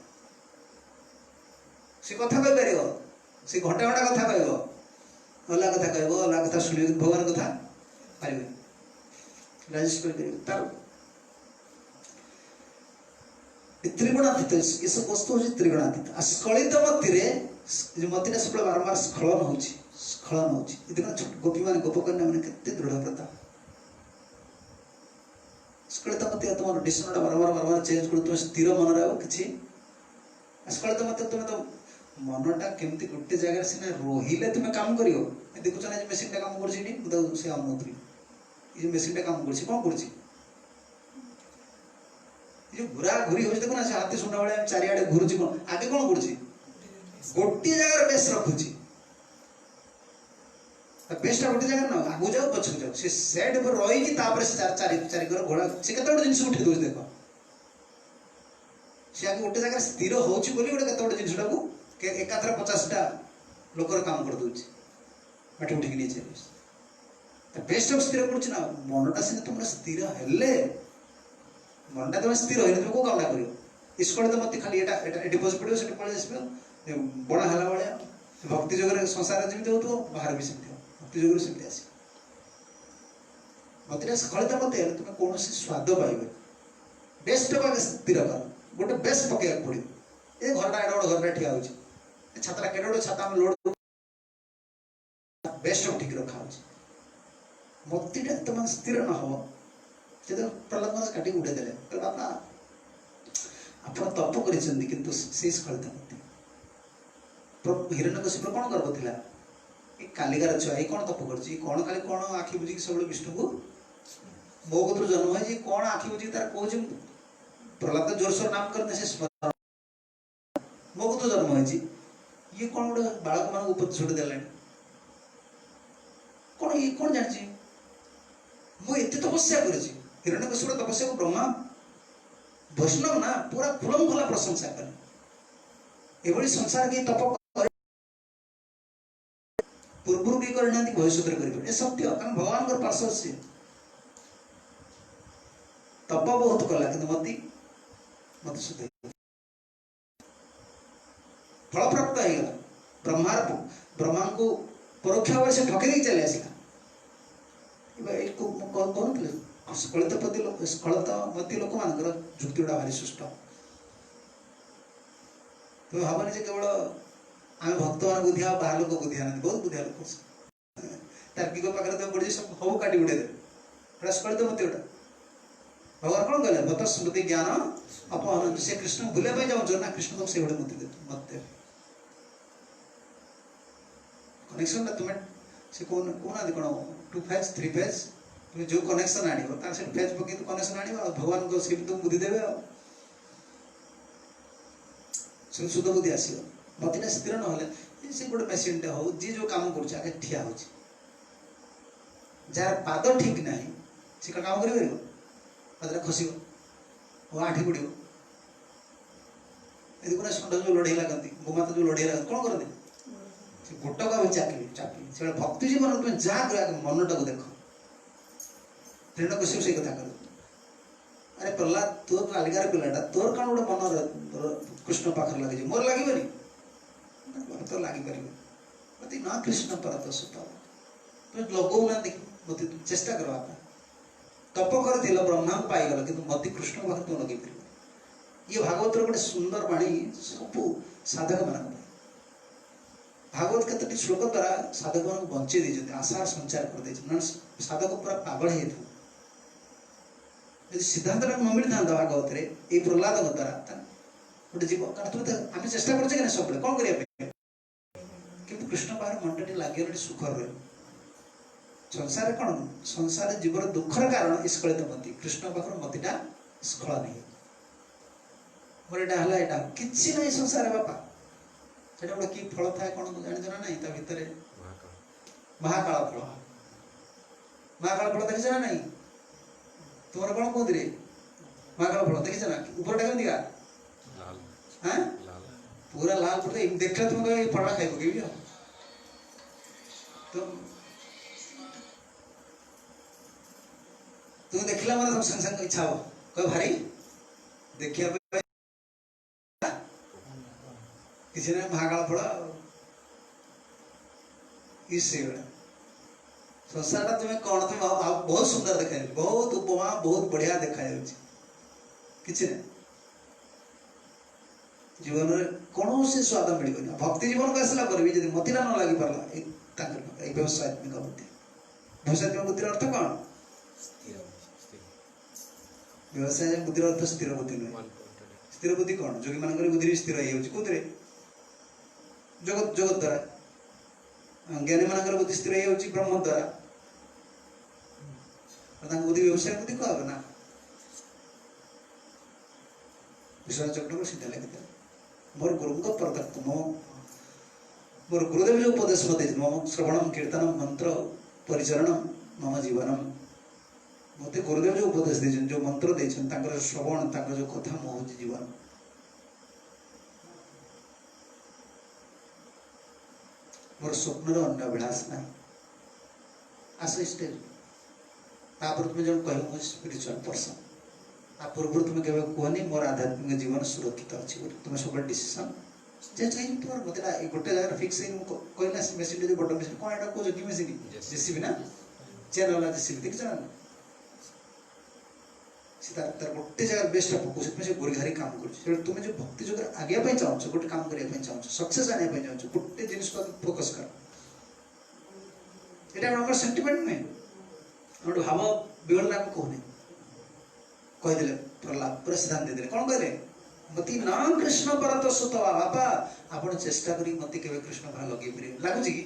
से कथा कह पारिबो से घंटा घंटा कथा कहबो अल्लाह कथा कहबो अल्लाह कथा सुनियो भगवान कथा पारिबो रजिस्टर करियो तार त्रिगुणातीत ये सब वस्तु होची त्रिगुणातीत स्खलित मतिरे जो मतिरे सब बारंबार स्खलन होची इतना गोपी मान गोप कन्या माने केते दृढ़ता स्खलित मति तुम डिसिजन बारंबार चेंज कर तुम स्थिर मन रे किछि स्खलित मति तुम तो मनटा केमती गोटे जगह सिना रोहिले तुम काम करियो देखुछ ना मशीन टा काम करछि नी तो से अनुमति ये मशीन टा काम करछि कोन करछि ये घुरा घुरी हो देखो ना से हाथी सुना वाले चारियाडे घुरुची कोन आगे कोन करछि गोटी जगह बेस रखुची बेसटा गोटी जगह ना आगु जाओ पछक जाओ से सेट पर रही कि तापर से चार चार चार घर घोड़ा से कत बड़ जिंस उठे दोस देखो से आगे गोटे जगह स्थिर होची बोली गोटे कत बड़ जिंसटा को एकाथर 50 टा लोकर काम कर दोची माटी उठी के नीचे त बेस्ट ऑफ स्थिर करछि ना मनटा से तुम स्थिर हेले मनटा तुम स्थिर होइले तुम को काम ना करियो स्कूल तो मत खाली एटा डिपॉजिट पड़ियो सेट पळे आसीबो बड़ा हला वाला भक्ति जगह संसार जेमिति होतो बाहर भी सेमिति भक्ति जगह सेमिति आसी मतिरा स्खलित मत हेले तुम कोनोसी स्वाद पाइबे बेस्ट का स्थिर कर गोटे बेस्ट पके पड़ियो ए घरटा एडो घरटा ठिया होची छात्रा केडो छाता हम लोड बेस्ट ठीक रखा होची मतिटा तुम स्थिर न हो जब प्रहलाद महाराज काटी उड़े देले तो बाबा आपण तप करिसंदी किंतु से स्खलित मति हिरण्यकशिप कोन करबथिला ए कालिगार छुआ ए कोन तप करछि कोन काली कोन आखि बुझी के सबले विष्णु को मो गोत्र जन्म है जी कोन आखि बुझी तार कोज प्रहलाद जोरसोर नाम करने से स्मरण मो गोत्र जन्म है जी ये कोन गोटे बालक मान ऊपर छोड़ देलानी कोन ये कोन जानछि मो एते तपस्या करछि हिरण्यकशिप तपस्या को ब्रह्मा वैष्णव ना पूरा खुलम खुला प्रशंसा करे एभली संसार के तप पूर्व भी करना भविष्य कर सत्य कारण भगवान को पार्श्व से तप बहुत कला कि मत मत शुद्ध फल प्राप्त होगा ब्रह्मा को परोक्ष भाव से ठके चले आसला कहते स्खलित मती लोक मान जुक्ति गुड़ा भारी सुष्ट तुम भावनी जे केवल आम भक्त मान बुद्धिया बाहर लोक बुद्धिया ना बहुत बुद्धिया लोक तार्किक पाखे तुम पड़ी सब हबू काटी उड़े देवे स्खलित मती गोटा भगवान कौन कहले बत स्मृति ज्ञान अपहरण से कृष्ण भूले जाऊँ ना कृष्ण तुम से मत मत कनेक्शन तुम्हें से कौन आदि कौन 2 फेज 3 फेज तुम जो कनेक्शन आनिबो तार से फेज पके तो कनेक्शन आनिबो भगवान को सिर्फ तुम बुद्धि देबे शुद्ध बुद्धि आसिबो मतिना स्थिर न होले से गोटे मशीन टे हो जी जो काम करछ आगे ठिया होछ जार पाद ठीक नाही से काम करि परबो पादरा खसिबो ओ आठी पड़िबो एदि कोना संड जो लढेला गंती गोमाता जो लढेला कोन करदे से गोटा का चाकरी चाकरी से भक्ति जीवन तुम जा कर मनटा को देखो हिरण्यकशिप से कथा कर अरे प्रहलाद तोर कालिगार पिलाटा तोर कौन गोटे मन कृष्ण पाखर लगे मोर लगे तो लगी पारे मत ना कृष्ण पर तो सुत तुम लगौ ना देख मत चेष्टा कर तप कर ब्रह्मा को पाईगल कि मत कृष्ण पाख तुम लगे पार ये भागवत गोटे सुंदर बाणी सब साधक मान भागवत केतोटी श्लोक द्वारा साधक मान बंचे देते आशा संचार कर दे साधक पूरा पागल हो सिद्धांत न मिलता भागवत ये प्रहलाद द्वारा गोटे जीव कारण तुम आम चेष्टा कर सब कौन करने कि कृष्ण पाखे मनटा लगे सुख रहे संसार कौन संसार जीवर दुखर कारण स्खलित मति कृष्ण पाखर मतिटा स्खल नहीं मोर यहाँ किसी ना संसार बापा से गोटे कि फल थाए कौन जान ना ना भितर महाकाल फल महाकाल फल देखी ना ना तुम कौन कहते महाकाल फल देखी ना ऊपर केमी हाँ पूरा लाल पड़ता देखला तुम कह फड़ा खाई पकेबी तो तुम देखला मतलब तुम संग संग इच्छा हो कह भारी देखिया किसी ने महाकाल फड़ा इसी संसार टा तुम्हें कौन तुम बहुत सुंदर देखा बहुत उपमा बहुत बढ़िया देखा किसी ने जीवन में कौन से स्वाद मिल भक्ति जीवन को आसला पर भी जब मतिरा न लगी पार्ला व्यवसायत्मिक बुद्धि व्यवसायत्मिक बुद्धि अर्थ कौन व्यवसाय बुद्धि अर्थ स्थिर बुद्धि नुहे स्थिर बुद्धि कौन जोगी मान बुद्धि स्थिर होती जगत जगत द्वारा ज्ञानी मान बुद्धि स्थिर होती ब्रह्म द्वारा बुद्धि व्यवसाय बुद्धि कह ना विश्वास चक्र को सीधा लगे मोर गुरु परतत्व मोर गुरुदेव जो उपदेश मत मम श्रवणम कीर्तनम मंत्र परिचरणम मम जीवनम मत गुरुदेव जो उपदेश दे जो मंत्र दे श्रवण जो कथा मो हूँ जीवन मोर स्वप्न अन्य अभिलाष ना आस स्टेज तुम जो कह स्पिरिचुअल पर्सन आ पूर्व तुम के कहनी मोर आध्यात्मिक जीवन सुरक्षित अच्छी तुम सब डिसीजन जे चाहिए तुम मत गोटे जगह फिक्स कहना मेसीन जो बड़ मेसीन कौन यहाँ कौन कि मेसीन जेसीबी ना चेन वाला जेसीबी देख जाना तार गोटे जगह बेस्ट फोकस से गोरीघारी काम कर तुम जो भक्ति जो आगे चाहो गोटे काम करने चाहो सक्सेस आने चाहो गोटे जिन फोकस कर यहाँ सेंटिमेंट नुहे गोटे भाव विवरण आम कहने कहीदे प्रहलाद पूरा सिद्धांत देते कौन कहले मती नाम कृष्ण परत सुतवा बापा आपण चेष्टा करी मती केवे कृष्ण भा लगे पारे लगुच कि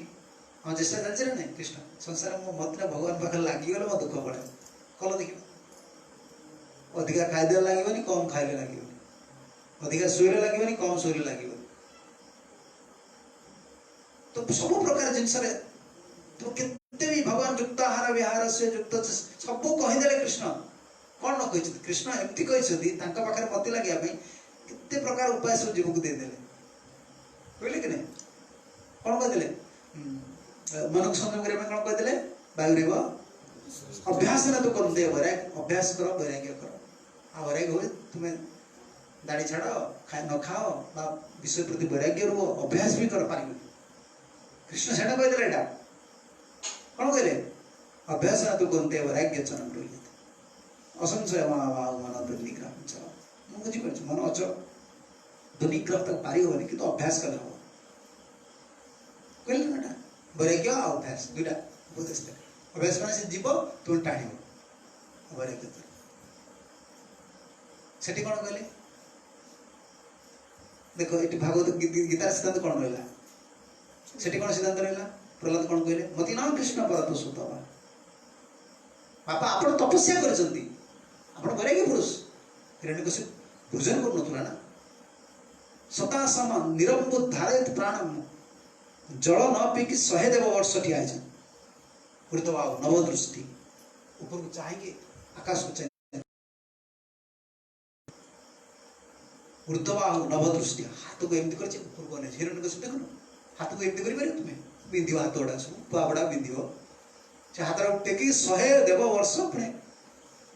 हाँ चेष्टा चलছে ना कृष्ण संसार मो मत भगवान पाखे लगिगले मो दुख पड़े कल देख अधिका खाइदे लगे कम खाइले लगे अधिका शोरे लगे कम शोरे लगे तो सब प्रकार जिनस तुम केते भी भगवान युक्त आहार विहार से युक्त सब कहीदे कृष्ण कौन न कही कृष्ण एमती कही पाखे मत लगे केते प्रकार उपाय सब जीव को देदे कहले कि नहीं कौन कहते मन को संयम करने कौन कहते वायु अभ्यास ना तो कर दे वैराग्य अभ्यास कर वैराग्य कर आ वैराग्य हो तुम्हें दाढ़ी छाड़ न खाओ विषय प्रति वैराग्य रुह अभ्यास भी कर पार कृष्ण से कहते यहाँ कौन कहले अभ्यास ना तो कर वैराग्य चरण रोहित असंशय मन दुर्निग्रह मुझे बुझीपार मन अचल दुर्निग्रह तक पारी होनी कि अभ्यास कले हम कहले ना वैराग्य अभ्यास दुईटा उपदेश अभ्यास मैंने से जीव तुम टाण वैराग्य से कौन कहले देख ये भागवत गीतार सिद्धांत कौन रहा से कौन सिद्धांत रहा प्रहलाद कौन कहले मती नाम कृष्ण परत सुतवा बापा आप तपस्या कर वैराग्य पुरुष हिरण्यकशिपु भोजन कर ना सता सम निरंबुद धारित प्राण जल न पीकी 100 देव वर्ष ठिया ऊर्ध्वाव नवदृष्टि ऊपर को चाहिए आकाश को चाहिए ऊर्ध्वाव नवदृष्टि हाथ को एमती कर ऊपर को हिरण्यकशिपु देखो हाथ को एमती कर तुम्हें बिंदिव हाथ गुड़ा सब पुआबड़ा बिंदिव से हाथ टेक 100 देव वर्ष पुणे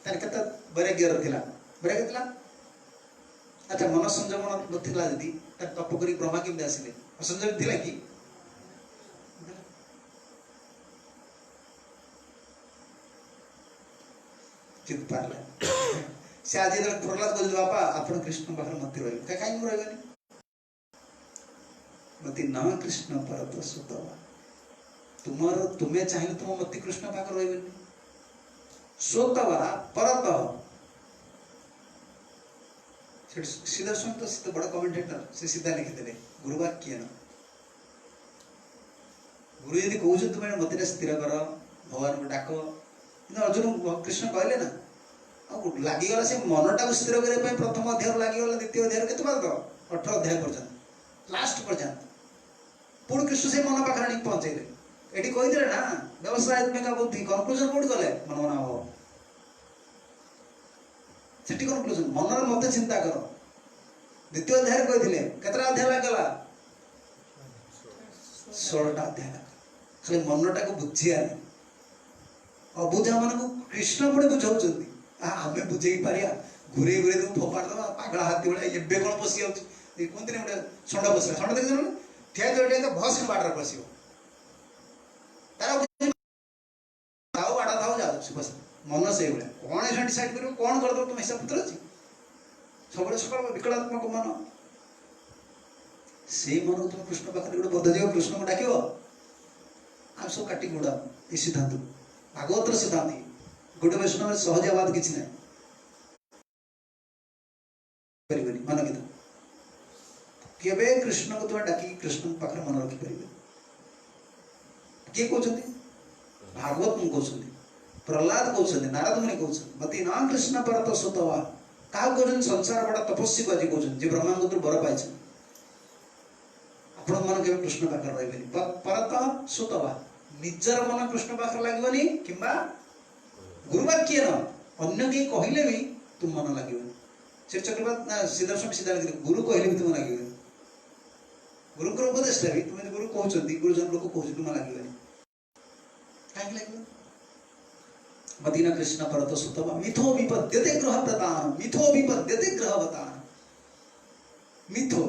के वैराग्य रहा वैराग्य अच्छा मन संयम नाला जदि तप कर ब्रह्मा केमती आसिले असंयम थिला कि चिंत पारला से आज प्रहलाद कहते बापा आप कृष्ण पाखे मती रही कहीं रही मती न कृष्ण परत सुतवा तुमर तुम्हें चाहिए तुम मती कृष्ण पाखे रही सोतवा परत सीधा तो सीधा बड़ा कमेंटेटर से सीधा लिखिदे गुरुवाक्य न गुरु यदि कौन तुम्हें मत स्थिर कर भगवान को डाक अर्जुन कृष्ण कहले ना लगिगला से मनटा को स्थिर करने प्रथम अध्याय लगिगला द्वितीय अध्याय के 18 अध्याय पर्यंत लास्ट पर्यंत पुणी कृष्ण से मन पाखे आनी पहुंचेले ये कही ना व्यवसायत्मिका बुद्धि कनक्लूजन कौट गले मनमना भाव से कनक्लूजन मनर मत चिंता कर द्वितीय अध्याय कही केतरा अध्याय लगला 16टा अध्याय खाली मनटा को बुझिया अबुझा मान कृष्ण पुणे बुझाऊँ आम बुझे पारिया घूरे घूरे तुम फोपाड़ दबा पागला हाथी भाई एवं कौन पशि जाऊँगी कहते गोटे षंड पशा षंड देखिए ठिया जो भस बाटर पशो तार बाड़ा था जाऊँ मन से कौन डिसाइड कर कौन करदे तुम हिसाब पत्र अच्छी सब सकाल विकलात्मक मन से मन तुम कृष्ण पाखे गोटे बद्ध जीव कृष्ण को डाक आम सब काटी गुड़ा ये सिद्धांत भागवतर सिद्धांत गोटे वैष्णव सहजाबाद किसी ना मन की केवे कृष्ण को तुम डाक कृष्ण पाखे मन रखिपर किए कहते भागवत कहते प्रहलाद कहते नारद मुनि कहते मती न कृष्ण परत सुतवा क्या कहते संसार बड़ा तपस्वी को आज कहते ब्रह्मांड बर पाई आपण मन के कृष्ण पाखे रही परत सुतवा निजर मन कृष्ण पाखे लगनी कि गुरुवाक्य न अन्य कहीं कहले भी तुम मन लगे श्री चक्रवर्ती सीधर सीधा लगे गुरु कहले भी तुम लगे गुरुकर उपदेश भी तुम गुरु कहते गुरुजन लोक कह तुम लगे कहीं लगे मदीना कृष्ण परत सुतवा मिथो विपद्यते ग्रह प्रदान मिथो विपद्यते ग्रह बतान मिथो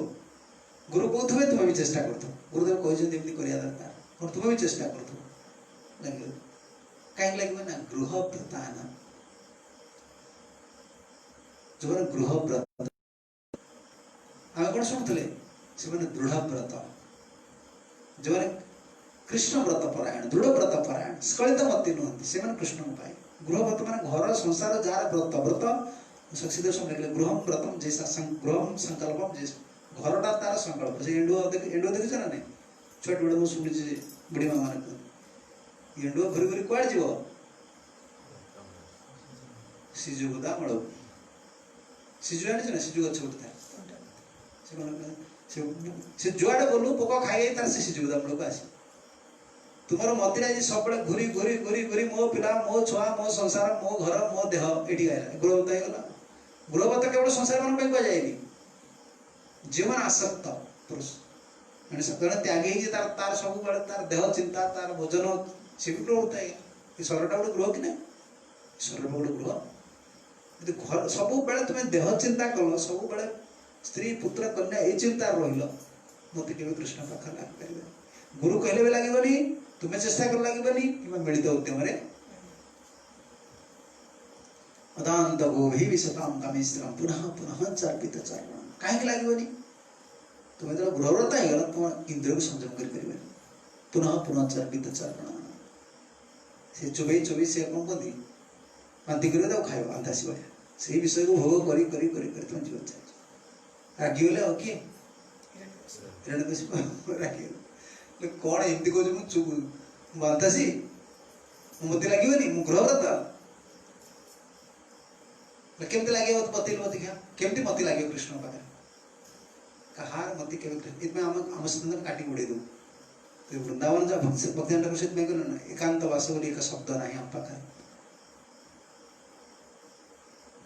गुरु कहते तुम्हें भी चेष्टा कर गुरुदेव कहते दरकार और तुम्हें भी चेष्टा कर लगे कहीं लगे ना गृह प्रदान जो गृह व्रत आम कौन शुणुले से दृढ़ व्रत जो कृष्ण व्रत परायण दृढ़ व्रत परायण स्खलित मती नुहति से कृष्ण को पाए गृह व्रत मान घर संसार जार व्रत व्रत सीधे लिखले गृह व्रतम जैसा गृह संकल्प घरटा तार संकल्प से एंडुआ देखी ना नहीं छोट बड़े मुझे शुणी बुढ़ी माँ मैंने एंडुआ घूरी घूरी कौड़ जीव सिजु बुदा मल सिजु जानी ना सिजु गच गोटे से जुआड़े गलु पोक खाई तार से सिजु बुदा मल को आस तुमर मत सब घूरी घूरी घूरी घूरी मो पिला मो छुआ मो संसार मो घर मो देह ये आएगा गृहवत होगा गृहवत केवल संसार मान कहुए जो मैंने आसक्त पुरुष मैंने जन त्यागी तार तार सब तार देह चिंता तार भोजन सी भी गृह होता है ये शरीरटा गोटे गृह कि ना शरीर गोटे गृह यदि घर सब बेले तुम्हें देह चिंता कल सब बेले स्त्री पुत्र कन्या ये चिंता रही मत के कृष्ण पाखे लगे गुरु कहले भी लगे तुम्हें चेष्टा कर लगे कि मिलित उद्यम अदांत गोभी विशताम कामेश्वरम पुनः पुनः चार्पित चारण कहीं लगे तुम्हें जो गृहव्रत होगा तुम इंद्रिय को संयम कर पुनः पुनः चर्पित चारण से चुबई चुबई से कौन कहती बांति कर खाए अंधासी भाई से विषय को भोग करी करी करी करी तुम जीवन चाहिए रागिगले और किए रागिगले कौन एमती कह चुप बांतासी मत लगे मु गृहव्रत केमती लगे मत मत केमती मत लगे कृष्ण पाखे कहार मत के आम सिद्धांत काटी उड़े दू तो वृंदावन जो भक्ति परिषद में गल ना एकांत वास बोली एक शब्द ना आम पाखे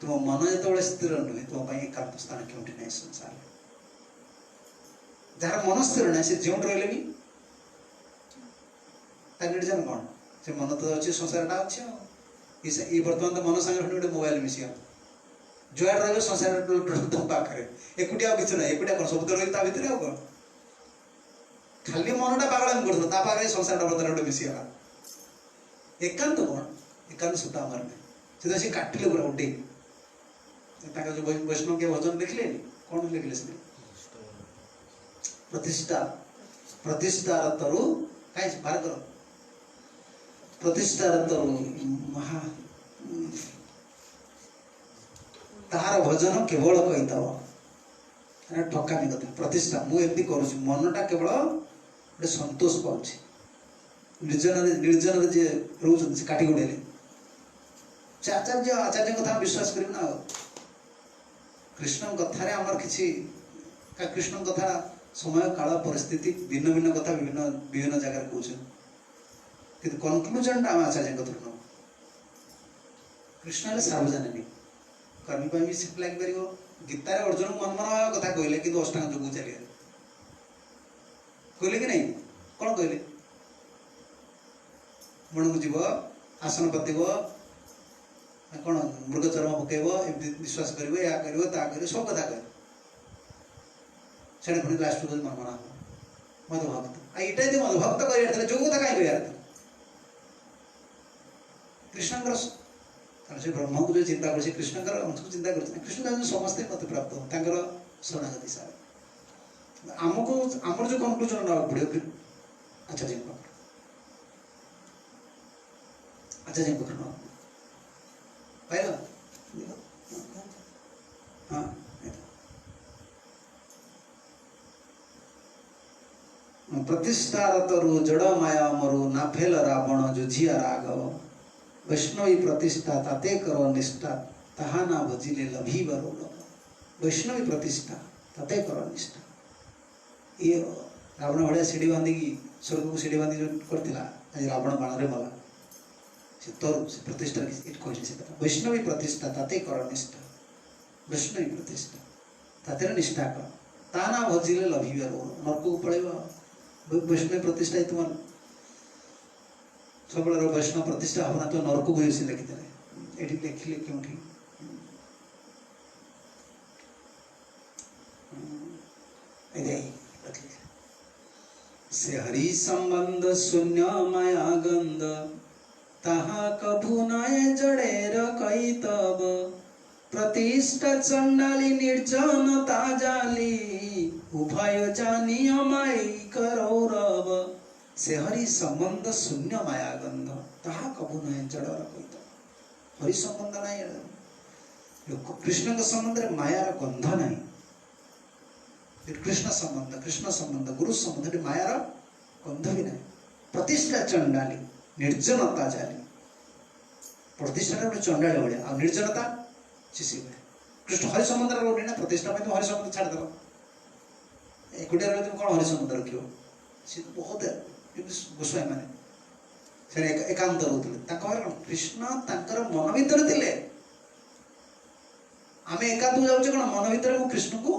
तुम मन जो स्थिर नुहे तुम एकांत स्थान क्योंकि ना संसार जार मन स्थिर ना से जो रही भी निर्जन कौन से मन तो अच्छे संसारटा अच्छे ये बर्तमान तो मन सांगे गोटे मोबाइल मिसिया जुआड़ रही संसार तुम पाखे एकुटिया किसी ना एकुटिया कौन सब रही भितर आ कौन खाली मनटा पागल कर पाखे संसार बर्तमान गोटे मिसीगला एकांत कौन एकांत सुता आमर नहीं से काटिले पूरा उठे जो वैष्णव के भजन लिखले कौन लिखले से प्रतिष्ठा प्रतिष्ठार तरु कहीं बाहर करो प्रतिष्ठार तरु महा तार भजन केवल कहीथव ठकामी कथा प्रतिष्ठा मुझे करुँच मनटा केवल गोटे संतोष पाँच निर्जन निर्जन जी रोच काटी गुड़े आचार्य आचार्य कथा विश्वास करना कृष्ण कथार आमर कि कृष्ण कथा समय काल परिस्थिति भिन्न भिन्न कथा विभिन्न विभिन्न जगह कहते कि कनक्लूजन आम आचार्य कथा न कृष्ण सार्वजनिक कर्मी भी सिर्फ लगे गीतार अर्जुन मन मन कथा कहले कि अष्टांग योग चलिए कहले कि नहीं कौन कहले मन को जीव आसन पतिब कौन मृग चर्म पकेब एमती विश्वास कर या कर सब कथा कह से पुणी लास्ट को मन मना मधुभक्त यहाँ यदि मधुभक्त कर जो कथा कहीं कह कृष्ण से ब्रह्म को जो चिंता कर कृष्ण अंश को चिंता कर कृष्ण समस्ते मत प्राप्त हो शरणागति सारा आमको आमर जो कनक्लूजन ना पड़े आचार्य आचार्य पाइल हाँ प्रतिष्ठारतरु जड़ माया मरु नाफेल रावण जुझिया राघव वैष्णवी प्रतिष्ठा ताते करो निष्ठा ताहा ना भजिले लभी बरो वैष्णवी प्रतिष्ठा ताते करो निष्ठा ये रावण भाया सीढ़ी बांधिकी स्वर्ग को सीढ़ी बांधि जो करथिला आज रावण बाण रे मला से तरु से प्रतिष्ठा कहले से वैष्णवी प्रतिष्ठा ताते करो निष्ठा वैष्णवी प्रतिष्ठा ताते निष्ठा कर ता ना भजिले लभी बरो नरक को पळेबा वैष्णवी प्रतिष्ठा तुम सब वैष्णव प्रतिष्ठा होना तो नरक को से लिखिदे ये लिखिले क्यों से हरि संबंध शून्य माया गंध ताहा कभु नए जड़ेर कई तब प्रतिष्ठा चंडाली निर्जनता जाली उभय जानी अमाई करौरव से हरि संबंध शून्य माया गंध ताहा कभु नए जड़र कई तब हरि संबंध नहीं कृष्ण का संबंध मायार गंध नहीं कृष्ण संबंध गुरु संबंध मायार गंध भी नहीं प्रतिष्ठा चंडाली निर्जनता जाली प्रतिष्ठा गोटे चंडाली भाया आ निर्जनता शिशि भाई कृष्ण हरि संबंध रोटी ना प्रतिष्ठा में तुम हरि संबंध छाड़देव एकुटिया रही तुम कौन हरि संबंध रखियो सी बहुत गोस्वामी मैंने से एकांत रोते कृष्ण मन भीतर थे आम एकांत जाऊे कौन मन भीतर मु कृष्ण को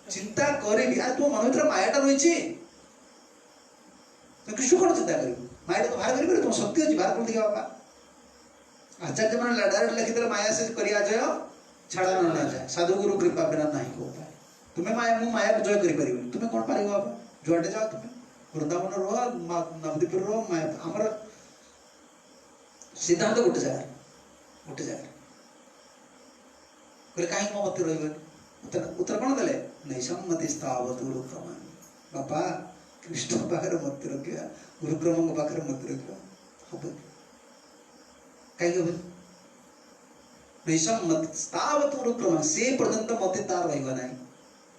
चिंता करी अरे तुम मन भीतर मायाटा रही तो कृष्ण कौन चिंता कर माया तो बाहर कर तुम शक्ति अच्छी बाहर कर दिया बाबा आचार्य मैंने डायरेक्ट लिखिदे माया से करिया जय छाड़ा न जाए साधु गुरु कृपा बिना नहीं को पाए तुम्हें माया मु माया को जय करि परिबे तुम्हें कौन पारिबो बाबा जुआडे जाओ तुम्हें वृंदावन रह नवदीप रह माया आमर सिद्धांत गोटे जगह कहले कहीं मो मत रही उत्तर कौन देले नहीं सम्मति स्थावत गुरुक्रम बापा कृष्ण पाखे मत रखा गुरुक्रम पाखे मत रखा हम कहीं नहीं सम्मति स्थावत गुरुक्रम से पर्यंत मत तार रहा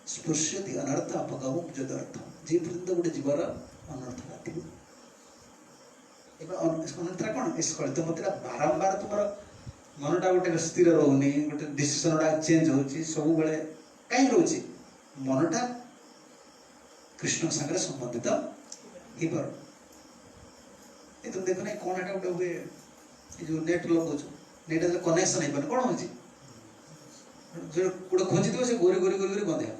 स्पृश्यति अनर्थ अपगम जदर्थ जे पर्यंत गोटे जीवर अनर्थटा थी अनर्थटा कौन स्खलित मतटा बारंबार तुम मनटा गोटे स्थिर रोनी गोटे डिसीजन चेंज होची सब बेले कहीं रोचे मनटा कृष्ण सागर संबंधित हो पार तुम देख ना कौन एटा गोटे हुए जो नेट लगो नेट कनेक्शन हो पारे कौन हो जो गोटे खोजी से गोरी गोरी गोरी गोरी बंधे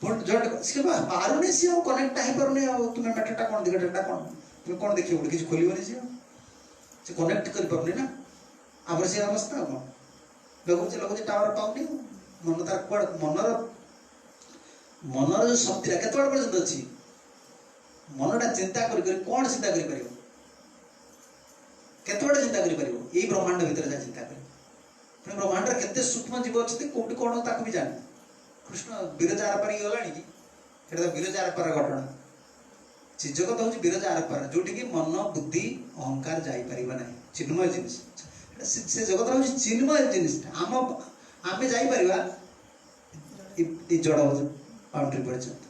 पारुनी सी कनेक्ट हो पारे तुम्हें मैटरटा कौन दिगटा कौन तुम कौन देखिए गोटे किसी खोलनी सी कनेक्ट कर पारे ना आम से अवस्था कौन लगुच लगुच टावर पाऊनी मन तार कड़ मनर मनर जो शक्ति केत पर्यंत अच्छी मनटा चिंता कौन चिंता कर केत चिंता कर ब्रह्मांड भीतर जा चिंता कर पुणी ब्रह्मांड केते सूक्ष्म जीव अच्छे कोटी कौन ताकू भी जाने कृष्ण विरजा आर पार गला कि विरजा आर पार घटना चीज जगत हूँ विरजा आर पार जोटि कि मन बुद्धि अहंकार जापर ना चिन्मय जिनिस से जगत हूँ चिन्मय जिनिस आम आम जापर जड़ बाउंड्री पर्यंत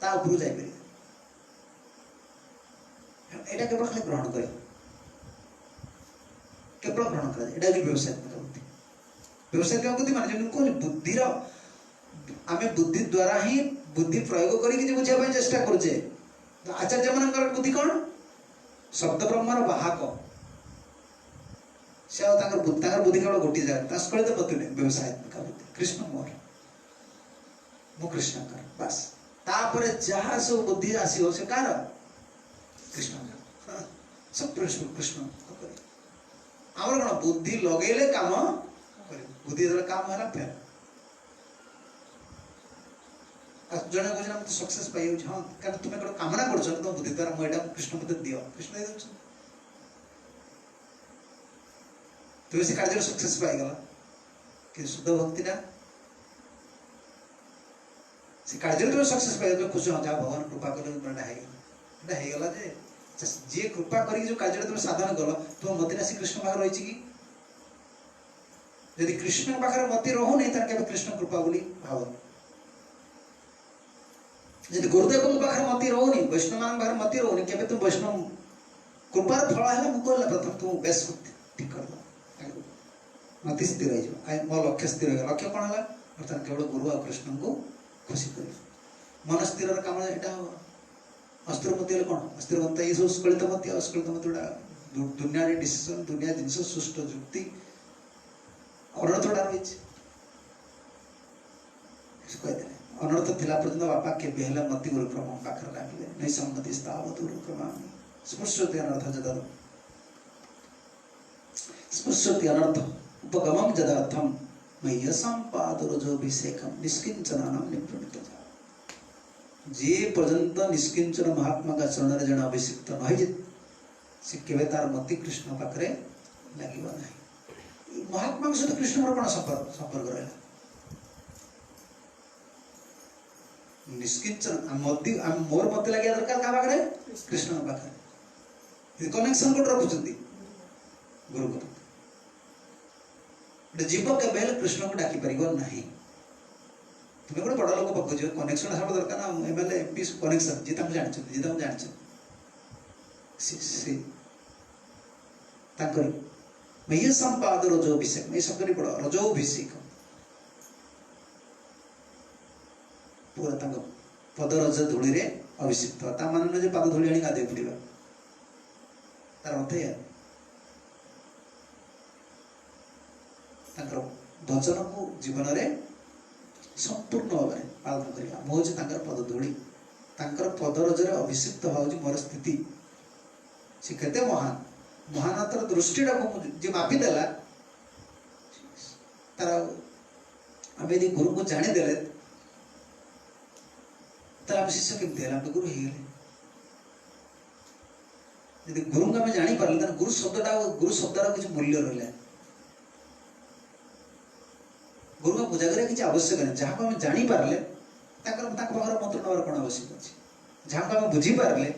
ता उपरू जापर यहाँ केवल खाली ग्रहण कर केवल ग्रहण कर व्यवसायत्मक बुद्धि व्यवसायत्मक बुद्धि मान कहले बुद्धिर आम बुद्धि द्वारा ही बुद्धि प्रयोग करके बुझाई चेष्टा करुचे आचार्य मान बुद्धि कौन शब्द ब्रह्मर बाहक से बुद्धि केवल गोटे जगह स्खलित बुद्धि नहीं व्यवसायत्मक बुद्धि कृष्ण मोर मु कृष्णकर बस तापर जहाँ सब बुद्धि आसो से कार कृष्ण सब कृष्ण आमर कौन बुद्धि लगेले काम बुद्धि जो काम है फेर जन कह सक्सेस पाई हाँ क्या तुम गोटे कामना कर तुम बुद्धि द्वारा मुझे कृष्ण मत दियो कृष्ण दे दे तुम से कार्य सक्सेस पाईगला कि शुद्ध भक्ति से कार्य तुम सक्सेस पाई तुम खुश हाँ जहाँ भगवान कृपा कले होगा जे जी कृपा कर जो कार्य तुम साधन कल तुम मत आसी कृष्ण पाखे रही कि यदि कृष्ण पाखे मत रोनी तो कृष्ण कृपा बोली भाव यदि गुरुदेव पाखे मत रोनी वैष्णव मान पाखे मत रोनी के तुम वैष्णव कृपार फल है मुझे प्रथम तुम बेस ठीक कर मत स्थिर हो मो लक्ष्य स्थिर हो लक्ष्य कौन है बर्तमान केवल गुरु और कृष्ण को खुशी कर मन स्थिर कम यहाँ अस्थिर मत कौन अस्थिर मत ये सब स्खलित मत गुड़ा दुनिया डिसीजन दुनिया जिन सुष्ट जुक्ति अनर्थटा रही अनर्थ थिला पर्यंत बापा केबे हेला मति गुरु क्रम पाखर लागिले नै सम्मति स्थावत गुरु क्रम स्पृश्यति अनर्थ जदर स्पृश्यति अनर्थ उपगमं जदार्थम मय्य संपादरोजोभिषेकम निष्किंचनानां निवृत्त जे पर्यंत निष्किंचन महात्मा का चरण रे जन अभिषिक्त नहे से केवे तार मति कृष्ण पाखरे लागिबा नाही महात्मा के सहित कृष्ण कौन संपर्क रहा निष्किंचन मति मोर मत लगे दरकार क्या पाखे कृष्ण पाखे कनेक्शन कोड रखुଛନ୍ତି गुरु को जीव के कृष्ण को डाकी पार ना तुम्हें गोटे बड़ लोक पाक जीव कनेक्शन सब दरकार ना एमएलए एमपी कनेक्शन जी जानते मह्य संपाद रजोभिषेक ये शब्द पढ़ रजोभिषेक पूरा पदरज धूली रे अभिषिक्त ता मान जे पाद धूली आनी गाधे पड़ा तार अर्थ या वचन को जीवन में संपूर्ण भाव में पालन करवा मुझे पद धूली पदरज अभिषिक्त हूँ मोर स्थिति से केते महान महानतर दृष्टि जी मापिदेला तार आम यदि गुरु को जानीदे तार शिष्य केमती गुरु हो यदि गुरु को आम जापर गुरु शब्द किसी मूल्य रहा गुरु को पूजा करा किसी आवश्यक नहीं जहाँ को आम जापारे मंत्र नवार कौन आवश्यक अच्छे जहाँ को आम बुझीपारे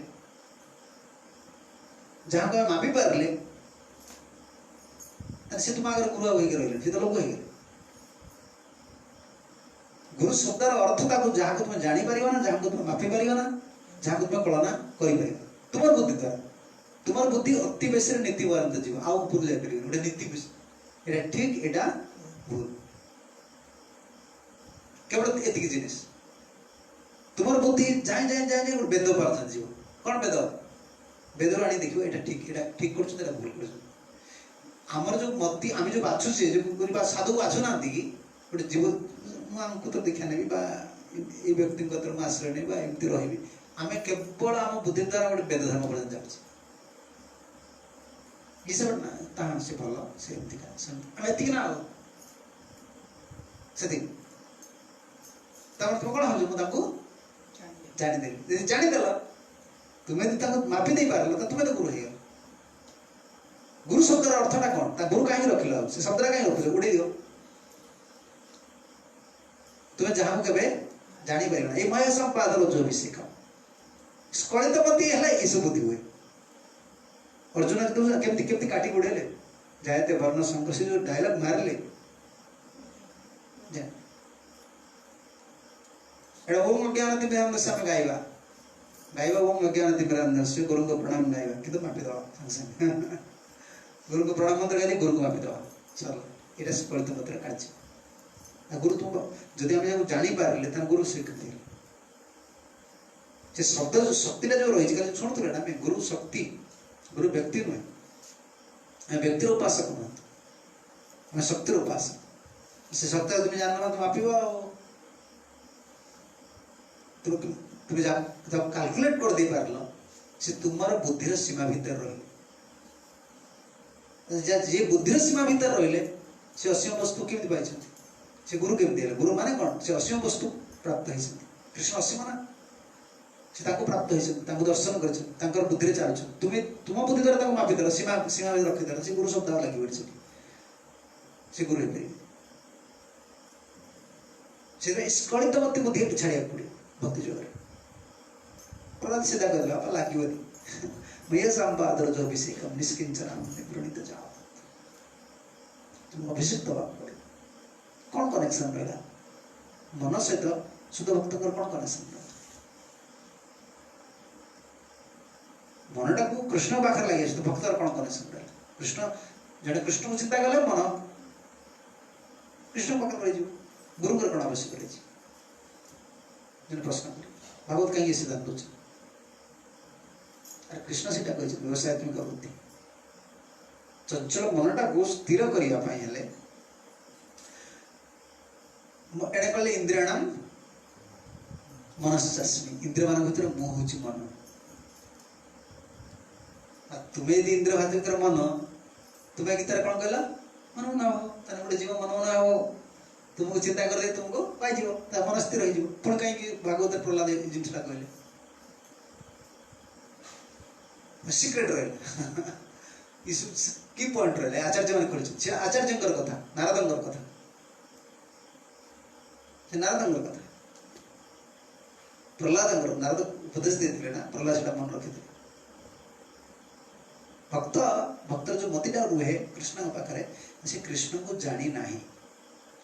जहाँ को मापी पारे से तुम आगे गुरु रही सी तो लोक हो गुरु शब्द अर्थ जहाँ को तुम जापर ना जहाँ को तुम मापी पार ना जहाँ को तुम कलना कर तुम बुद्धि द्वारा तुम बुद्धि अति बेस नीति बयान जीव आउ ऊपर जापर गोटे नीति ये ठीक एटा भूल केवल एतिक जिनिस तुम बुद्धि जाए जाए जाए जाए वेद पार्थ जीव कौन वेद वेदर आनी देखो ये ठीक कर भूल कर आमर जो मति आम जो बाछुचे जो साधु बाछुना कि गोटे जीव मुझे तो दीक्षा नेबी ये व्यक्ति आश्रय नहीं एमती रही आम केवल आम बुद्धि द्वारा गोटे वेद धर्म पर्यटन जाऊँ ये सब ना से भल से आम एति ना से तुम कौन हो जानीदेली जानीदेल तुम्हें मापी दे पार तो तुम्हें तो गुरु हो गुरु शब्द शब्द अर्थटा कौन गुरु कहीं रखिल से शब्द कहीं रखिल उड़े दियो तुम्हें जहाँ के जानी पार ये मय संपाद रज्जुभिषेक स्खलितमती है ये सब बुद्धि हुए अर्जुन तुम केमती केमती काटी गुड़ेले जायते वर्ण शंकर से जो डायलॉग मारले ओम ज्ञानतिमिरान्धस्य में गाइबा गाइबा ओम ज्ञानतिमिरान्धस्य गुरु को प्रणाम गाइबा किंतु मापी दवा गुरु को प्रणाम मंत्र गाइले गुरु को मापी दवा चलो ये स्खलित मंत्र कार्य गुरु तुम जदि हम जानी पारले ता गुरु स्वीकृति जे शब्द शक्ति जो रही है शुणुले ना गुरु शक्ति गुरु व्यक्ति नुहे व्यक्तिर उपासक नुह शक्तिर उपासक से शक्ति तुम जान तुम मापिब तुम जब कैलकुलेट कर दे पारल से तुम्हार बुद्धिर सीमा भीतर रही जे बुद्धिर सीमा भीतर रहिले से असीम वस्तु केमती पाई से गुरु केमती है गुरु माने कौन से असीम वस्तु प्राप्त होती कृष्ण असीम ना से ताको प्राप्त होती दर्शन कर बुद्धि चलुच तुम तुम बुद्धि द्वारा मापी देल सीमा सीमा रखीदेल से गुरु शब्द लगे से गुरु से स्खलित मत बुद्धि छाड़ा पड़े भक्ति जोगर प्रहलाद सीधा कहला लगे मैं संपाद रज्जुभिषेक निष्किंचन प्रणीत जाओ तुम अभिषेक दवा पड़े कौन कनेक्शन रहा मन सहित शुद्ध भक्त कौन कनेक्शन रहा मनटा को कृष्ण पाखे लगे शुद्ध भक्त कौन कनेक्शन रहा कृष्ण जड़े कृष्ण को चिंता कले मन कृष्ण पाखे रही गुरु कौन आवश्यक रही प्रश्न कर भागवत कहीं सिद्धांत अरे कृष्ण से व्यवसायत्मिक बुद्धि चंचल मनटा को स्थिर करने कहले इंद्रियाणाम मनस्सस्मि इंद्रिय मान भीतर मु हूँ मन तुम्हें यदि इंद्रिय भीतर मन तुम्हें गीता कौन कहला मन ना हो गोटे जीव मन ना हो तुमको चिंता कर दे तुमको पाई मन स्थिर हो पुणी कहीं भागवत प्रहलाद जिनसा कहले सिक्रेट रहा की पॉइंट रहा आचार्य मैंने खोली आचार्य कथा नारद कथा नारद कथा प्रहलाद नारद उपदेश देते ना प्रहलाद से मन रखी भक्त भक्त जो मतिटा रुहे कृष्ण पाखे से कृष्ण को जानी ना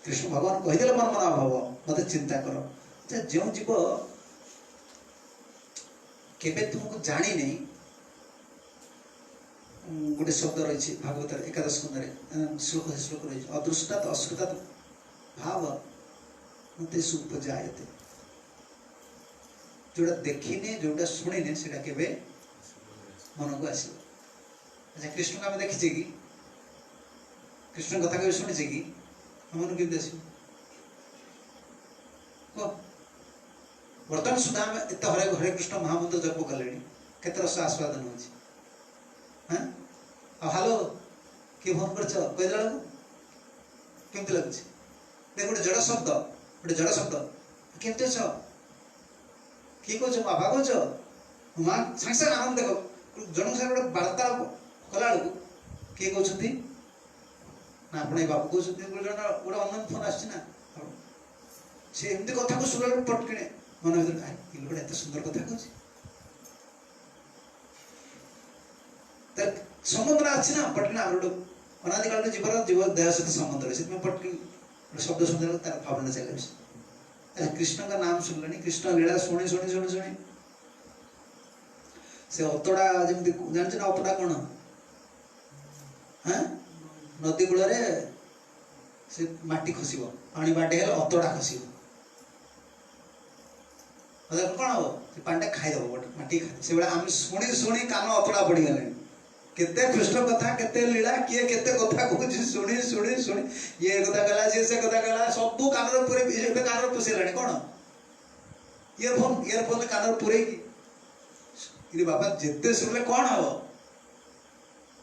कृष्ण भगवान कहीदे मन मना भाव मत चिंता कर जो जीव केबे तुमको जानी नहीं गोटे शब्द रही भागवत एकादश स्कंद श्लोक श्लोक रही अदृष्टात अश्रुतात् भाव मते सुपजायते जोड़ा देखने जोड़ा शुणिने से केबे मन को आस अच्छा कृष्ण को आम देखीचे कि कृष्ण कथा कभी शुणीचे कि मन के आस बर्तमान सुधा आम एत हरे हरे कृष्ण महामंत्र जप कले केत रस आस्वादन होची हाँ हेलो किए फोन कर कहला केमती लगुच देख गोटे जड़ शब्द केमती अछ किए कह बाबा कह माँ सागे सागे आनंद देख जन सागर गोटे वार्ता कला किए कहते ना आप बाबू कहते गोटे अनंत फोन आसना सी एमती कथा को शुणा पटकिने मन भर गोटे एत सुंदर कथा कह संबंध अच्छी ना पटना अनादिकाल जीवन जीव देह सहित संबंध रही पटकी शब्द सुन तार भावना चले कृष्ण का नाम सुनले कृष्ण लीला शुणी शुणी शुणी शुणी से अतड़ा जमी जान अतड़ा कौन हाँ नदी कूल से माटी खसब पानी बाटे अतड़ा खसब कौन हम पानी खाईदेव गोटे माटी खाई से आम शुणी शुणी कान अतड़ा पड़गले केते कृष्ण कथा केते लीला किए केते कथा कहूँ शुणी शुणी शुणी ये कथा कहला से कथा कहला सब कान पूरे कान पुषेला कौन इयरफोन कान पूरे कि बाबा जिते शुणिले कौन हम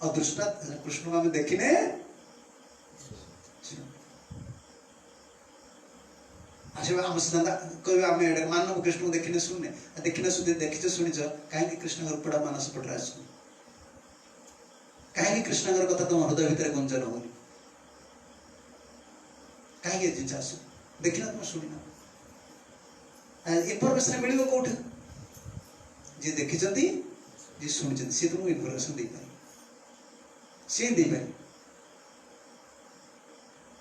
अदृष्टा कृष्ण को आम देखने आम सिद्धांत कह आम मानव कृष्ण को देखने शुणने देखने देखीच शुणीच कहीं कृष्ण रूपड़ा मानस पटरा कहीं कृष्ण कथा तुम हृदय भितर गुंजन होनी कहीं जिन आसु देखना तुम शुणिना इनफर्मेशन मिल कौट जी देखी जी शुणी सी तुमको इनफर्मेशन दे पारे सी दे पारे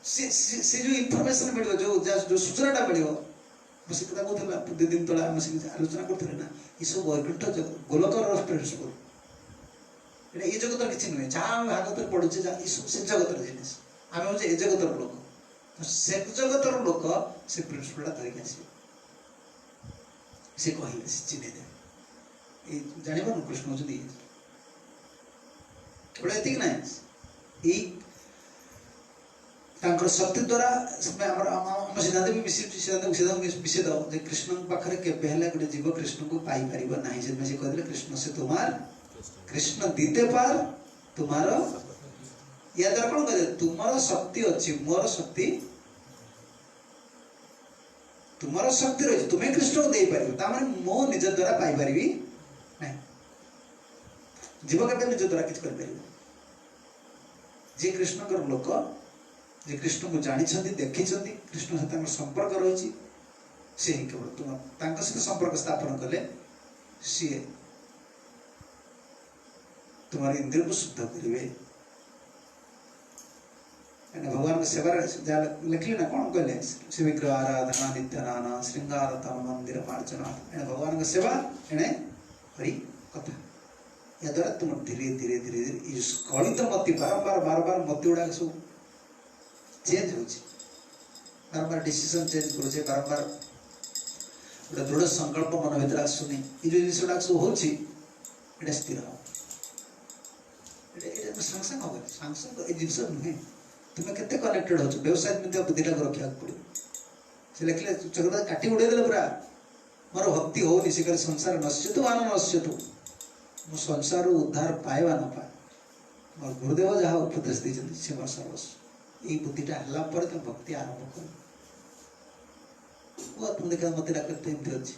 से जो इनफर्मेशन मिल जो सूचनाटा मिल मुझे कथा कहला 2 दिन तले आम आलोचना करते ना ये सब वैकुंठ गोलकर प्रिंसिपल ये जगत किसी नुहे जहाँ भागवत पढ़ुचे से जगतर जिन आम हूँ ए जगतर लोक से जगतर लोक से प्रिंसिपल धरिक आस कहले से चिन्ह जानवर कृष्ण हूँ केवल ये ना शक्ति द्वारा आम सिद्धांत भी विषेद जे कृष्ण पाखे केवे गोटे जीव कृष्ण को पाई पार ना से कहते कृष्ण से तुम्हार कृष्ण दीते पार तुम्हार या द्वारा कौन कह तुम्हार शक्ति अच्छी मोर शक्ति तुम्हार शक्ति रही तुम्हें कृष्ण को दे पार मो निज द्वारा पाई पारि ना जीव के निज द्वारा किसी कर जी कृष्ण लोक जे कृष्ण को जानी देखी कृष्ण सहित संपर्क रही सी केवल तुम सहित संपर्क स्थापन कले सी तुम्हारे इंद्रिय को शुद्ध करेंगे भगवान के सेवा लिखले ना कौन कहले से विग्रह आराधना नित्याना श्रृंगार मंदिर मार्चना भगवान के सेवा एणे हरि कथा या द्वारा तुम धीरे धीरे धीरे धीरे स्खलित मति बारंबार बारंबार मति गुड़ा सब चेंज हो बारंबार डिसीजन चेंज करुचे बारंबार गोटे दृढ़ संकल्प मन भर आसुनी ये जो जिन गुड़ा सब हो स्थिर हम सांगे सांगे हम सांगे सांगे ये जिन नुहे तुम्हें केते कनेक्टेड हो व्यवसाय में बुद्धिटा को रखा पड़ो से लिखले चक्र काटी उड़े देले पूरा मोर भक्ति होनी से कर संसार नश्यतु मान नश्यतु मो संसार उद्धार पाए ना पाए मोर गुरुदेव जहाँ उपदेश देते से मोर सर्वस्व ये बुद्धिटा हल्ला पर तुम भक्ति आरंभ कर वो तुम देखा मत डाकते एमती अच्छी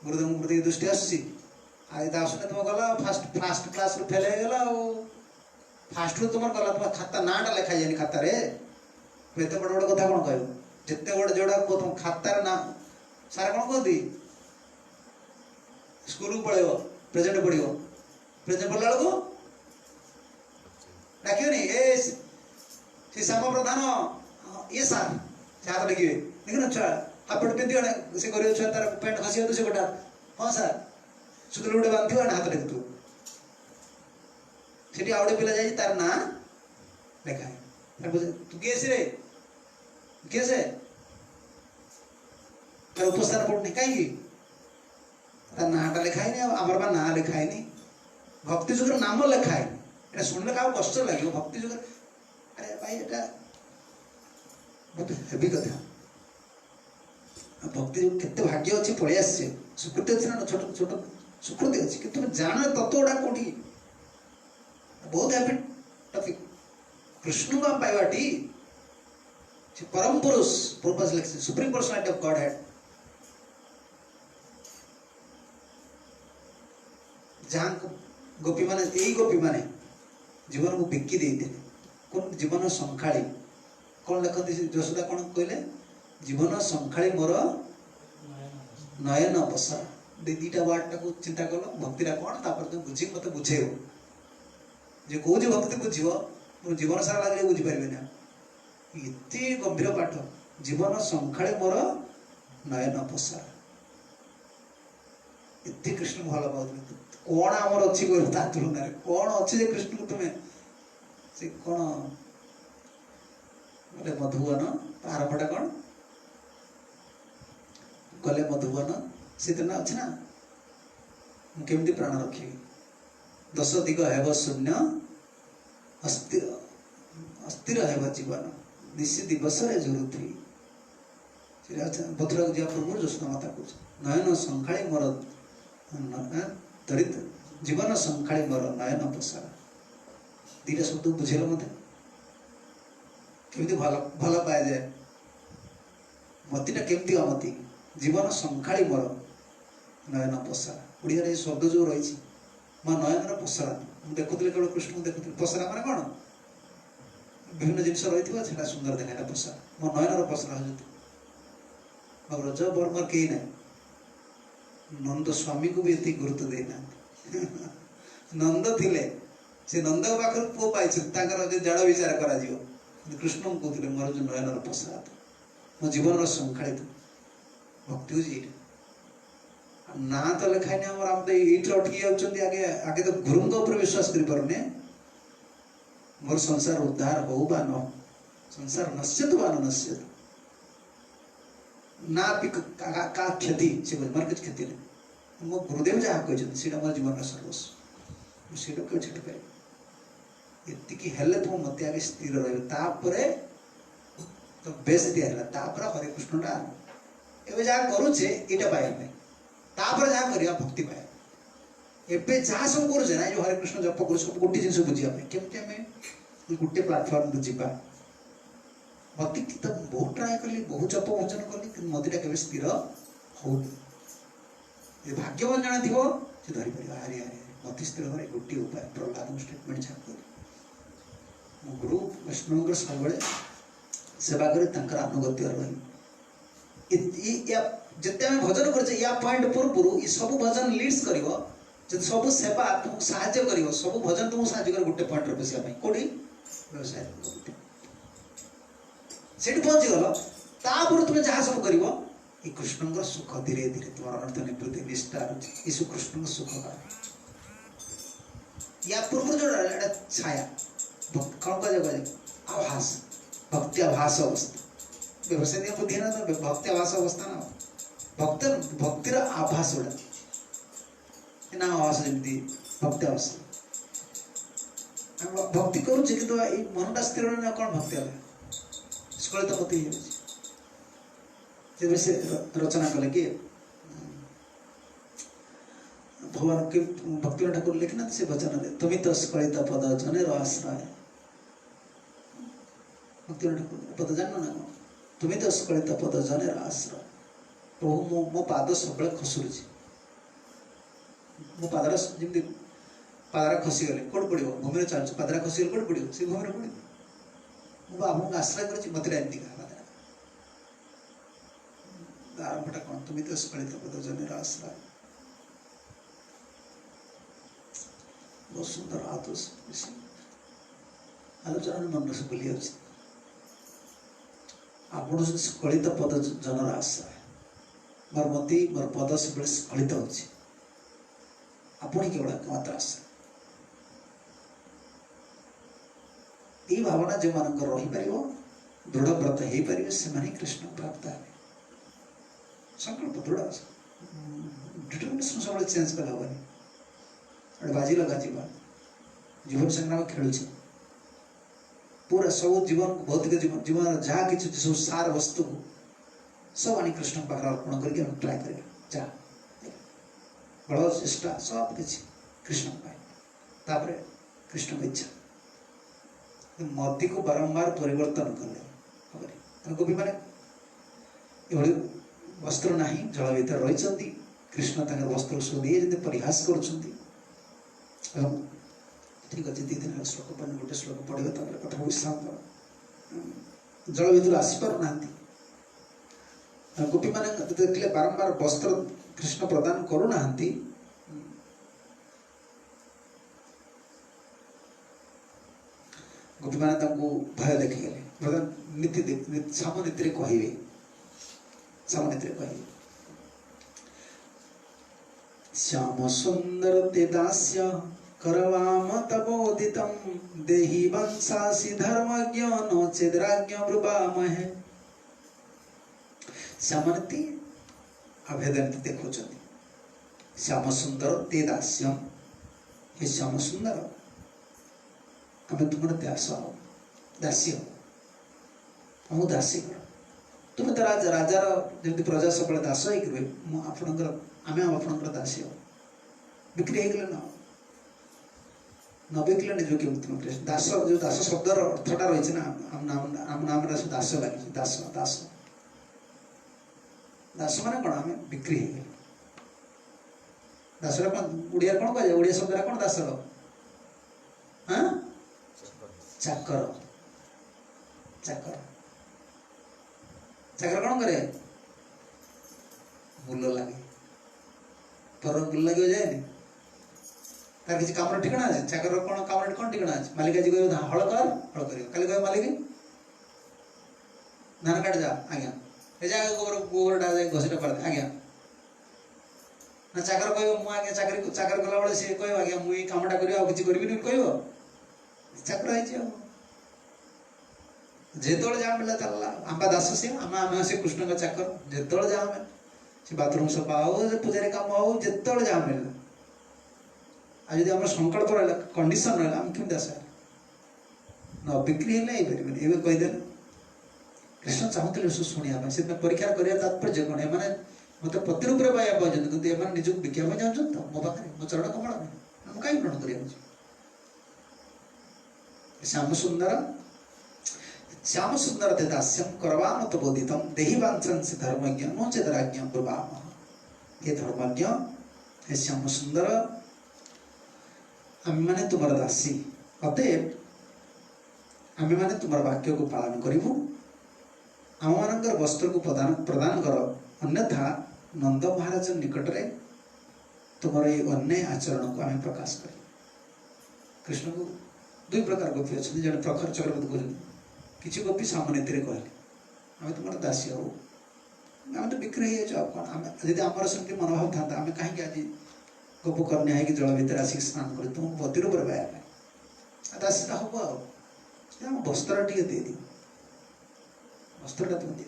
गुरुदेव प्रति दृष्टि आसुची आज आसने तुम गला फास्ट क्लास रू फेल हो गला फास्ट रू तुम गला तुम खाता नाटा लिखा जाए खाता रे एत बड़ बड़ कथा कौन कह जिते बड़े जोड़ा तुम खातार ना सारा कौन कहती स्कूल को पड़ेगा प्रेजेंट पड़ो प्रेजेंट पड़ा बेलू डाकियोनी ए श्याम प्रधान ये सार से हाथ लिखे देखना छुआ हाफ पेट पिंधि से कर छुआ तार पैंट खसी से गोटा हाँ सार सुतल गोटे बांधि हाथ लिख तू से आउटे पिला जाए तार ना लिखा है तू किए रे किए से तार उपस्थान पड़नी कहीं तार नाटा लिखाई आमर बा ना लिखाई भक्ति जुगर नाम लिखाई शुणिले क्या कष्ट लगे भक्ति जुगर अरे भाई एटा बहुत हेवी कथा भक्ति केते भाग्य अच्छी पलि आसे स्वीकृति अच्छी ना छोट छोट स्वीकृति अच्छी कि तुम जान तत्व गुड़ा कौटी बहुत हैवी टॉपिक कृष्ण को पाइबाटी परम पुरुष पर्पस लेक्शन supreme personality of Godhead जहाँ गोपी माने यही गोपी माने जीवन को बिकी देते कौन जीवन संखाड़ी कौन लिखती यशोदा कौन कहले जीवन संखाड़ी मोर नयन बसा दीटा वार्डटा को चिंता कल भक्तिटा कौन तापर तुम बुझी मत बुझेव जे कौज भक्ति बुझव तुम जीवन सारा लगे बुझीपारे ना इतने गंभीर पाठ जीवन संखाड़ी मोर नयन बसा इतने कृष्ण भल पाते कौन आमर अच्छी तुलना कौन अच्छे कृष्ण को तुम्हें से कौन गले मधुबन आरंभटा कौन गले मधुबन से ना अच्छे ना मुझे प्राण रखी 10 दिग हेब शून्य अस्थिर अस्थिर हेब जीवन निशी दिवस झुरुथी मथुरा जा पूर्व जोशना माता कह नयन संखाड़ी मोर दरिद्र जीवन संखाड़ी मोर नयन प्रसार दीटा शब्द बुझेल मत केमती भल भल पाए जाए मतीटा केमती मती जीवन संखाड़ी मोर नयन प्रसार ओडिया शब्द जो रही मो नयनर पसरा देखुली केवल कृष्ण को देखुली पसरा माने कौन विभिन्न जिन रही है सुंदर देखा पसरा मो नयनर पसरा हो रज बर्मर कहीं ना नंद स्वामी को भी ये गुरुत्व देना नंद थिले से नंद पाखर पुओ पाई जड़ विचार करा कृष्ण को कहते मोर जो नयनर पसरा मो जीवन संखाड़ित भक्ति हूँ ना तो लिखाई नहीं आम तो ये अटकी आगे आगे तो गुरु विश्वास कर पारे मोर संसार उद्धार हो बा न संसार नश्यत बा न नश्यत ना का क्षति से मोर किसी क्षति नहीं मो गुरुदेव जहाँ कहते मोर जीवन सर्वस्व मुझे क्यों छाड़ पारे ये हेल्ले तो मत आगे स्थिर रही तो बेस दिया हरे कृष्ण टा एवं जहाँ करुचे यहाँ पाइबा तापर जहाँ करवा भक्ति पाए एवं जहाँ सब करुचे ना जो हरे कृष्ण जप कर गोटे जिन बुझापी केमती आम गोटे प्लाटफर्म जीवा मत तो बहुत ट्राए कली बहुत जप भोजन कली कि मतीटा के स्थिर हो भाग्यवान जन थो से धरी पार हरे हरे मत स्थिर हो गोटे उपाय प्रहलाद स्टेटमेंट जहाँ कर गुरु वैष्णव सब सेवा कर अनुगत्य रही जिते आम भजन कर पॉइंट पूर्व ये सब भजन लीड्स कर सब सेवा तुमको साहाଯ୍य कर सब भजन तुमको साहाଯ୍य कर गोटे पॉइंट बसिया कौटी व्यवसाय से पहुंची गल तुम्हें जहाँ सब कर कृष्ण सुख धीरे धीरे तुम अर्थ निवृत्ति निष्ठा यीशु कृष्ण सुख या पूर्व जो छाया कौन कह आभास भक्ति आभास अवस्था व्यवसाय बुद्धि ना तो भक्ति आभास अवस्था ना भक्तिर आभास गुड़ा ना आभास जमी भक्ति अवस्था भक्ति करुचे कि मनटा स्थिर ना कौन भक्ति है स्खलित मती से रचना कले कि भगवान के भक्ति ठाकुर लिखना से वचन तुम्हें तो स्खलित पद जने आश्रय भक्ति ठाकुर पद जान ना तुम्हें तो स्खलित पद जने आश्रय प्रभु मो पाद सब खसुरुची मो पादर जमी पादरा खसीगले कौट पड़ो भूमि चलु पादरा खसीगले कौट पड़ो से भूमि पड़ो मुझे आपको आश्रय कर मत एमती कहा आरंभटा कौन तुम्हें तो स्खलित पद जने आश्रय बहुत सुंदर आलोचना मन से भूली आप स्खलित पद जनर आश्रय मोर मती मोर पद सब स्खलित होनी केवल एकमात्र आश्रय ये भावना जो मान रही पार दृढ़ व्रत हो पारे से कृष्ण प्राप्त है संकल्प दृढ़ डिटरमिनेशन सब चेंज कल हेनी बाजी लगा जीवन संग्राम खेलु पूरा सब जीवन भौतिक जीवन जीवन जहाँ कि सब सार वस्तु को सब आनी कृष्ण पाखे अर्पण करके ट्राए कर बल चेष्टा सब किसी कृष्ण पाए कृष्ण की इच्छा मती को बारंबार परिवर्तन कले गोपी मैंने ये वस्त्र ना जल भर रही कृष्ण वस्त्र सब दिए परिहास कर ठीक अच्छे दी दिन श्लोक गोटे श्लोक पढ़े कथा विश्राम जल भर आसी पार ना गोपी मैंने देखले बारंबार वस्त्र कृष्ण प्रदान करूना गोपी मैंने भय देखीगले प्रधान नीति सामनीति कहे सामनीति कहे श्याम सुंदर ते दास्य करवाम तबोदितम देहि वंशासी धर्मज्ञ नो चेद्राज्ञ ब्रुवामहे श्यामनीति अभेदनीति देखुं श्याम सुंदर ते दास्यम हे श्याम सुंदर आम तुम दास दासी हम दासी कर तुम तो राजार जमी प्रजा सब दास हो आम आपणकर दासी हो बिक्री हो गले न बिकले निज के तुम दास जो दास शब्दर अर्थटा रही ना आम नाम दास लगे दास दास दास माने कौन आम बिक्री हो गए दासर कौन ओडिया कौन कह ओडिया शब्द कौन दासर हाँ चाकर चाकर चाकर कौन करे मूल लगे पर मूल लगे जाए तार किसी काम ठिकाना अच्छे चाकर कौन काम कौन ठिकाना अच्छे मालिक आज कह हल कर हल कर काली कह मालिक धान काट जा आज्ञा ए जा गोबर डा जाए घसीटा पर आज्ञा ना चाकर कह मु आज्ञा चाकरी चाकर कला बेले सी कह आज्ञा मुझे कामटा कर किसी करी कह चाकर है जेत जहाँ मिला चलला आम दास सी आम से कृष्ण का चाकर जिते जहाँ मिले से बाथरूम सफा हो पूजारी काम हो जिते जहाँ मिले आज जब आम संकल्प रहा कंडीशन रहा आम केमी दास न बिक्री है कहीदे कृष्ण चाहते शुणा से परीक्षा कर तात्पर्य कौन एम मत पति रूप से पाया पाँच कि निजक बिका चाहते तो मो पाखे मो चरण कमल में कहीं ग्रहण कर श्याम सुंदर ते दास्यम करवाम तो बोधितम देहि वांछन्सि धर्मज्ञ नो चेत राज्ञ ब्रुवाम ये धर्मज्ञ हे श्याम सुंदर आम मैंने तुम दासी अतएव आम मैंने तुम वाक्य को पालन करूँ आम मान वस्त्र को प्रदान कर अन्यथा नंद महाराज निकट में तुम ये अन्याय आचरण को आम प्रकाश कर कृष्ण को दुई प्रकार गोपी अच्छे जड़े प्रखर चक्रवर्ती कहते किसी गोपी सामान्य कहले आम तुम दासी हो आम तो बिक्री हो कौन आम यदि आमर सेमती मनोभाव था आम कहीं आज गोप कन्या है जल भितर आसिक स्नान कर तुम पति रूप से पाया दासीटा हम आम वस्त्र टे दे दियो वस्त्रटा तुम दे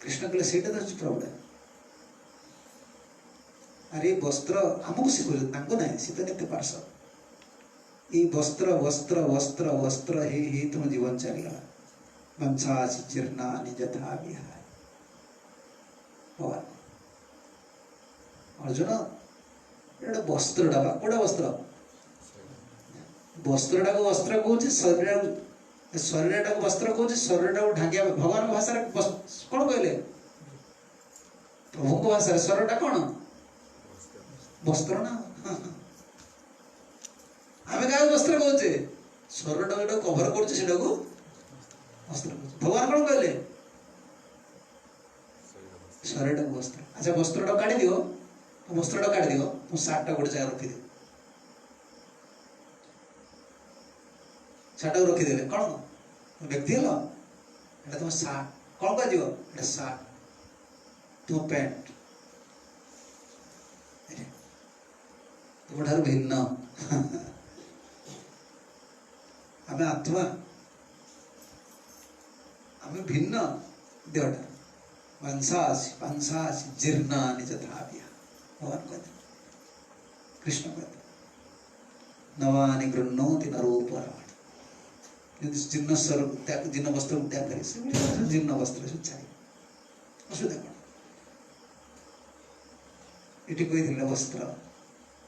कृष्ण कहले से प्रॉब्लम अरे वस्त्र आमको शिखुच ना सी तो नित्य पार्श्व ये वस्त्र वस्त्र वस्त्र वस्त्र हे तुम जीवन चलीगला वंशासी जीर्णा यथा विहाय भगवान अर्जुन ये वस्त्रटा कौटा वस्त्र वस्त्रटा को वस्त्र कौन शरीरटा को वस्त्र कौन शरीरटा को ढांकिया भगवान भाषा कौन कहले प्रभु भाषा शरीरटा कौन वस्त्र ना आम क्या वस्त्र कहे शरीर जो कभर कर वस्त्र भगवान कौन कहले शरीर को वस्त्र अच्छा वस्त्र काढ़ी दियो वस्त्र काढ़ी दियो तुम सार्टा गोटे जगह रखी दियो सार्टा रखीदे कौन व्यक्ति हल एटा तुम सार्ट कौन कह सार्ट तुम पैंट तुम ठार भिन्न आम आत्मा आम भिन्न देहटा वंशासी जीर्णा यथा भगवान कहते कृष्ण कहते नवानि गृह्णोति नरोपराणि जीर्ण वस्त्र त्याग करे जीर्ण वस्त्र चाहिए असुविधा कौन ये कही वस्त्र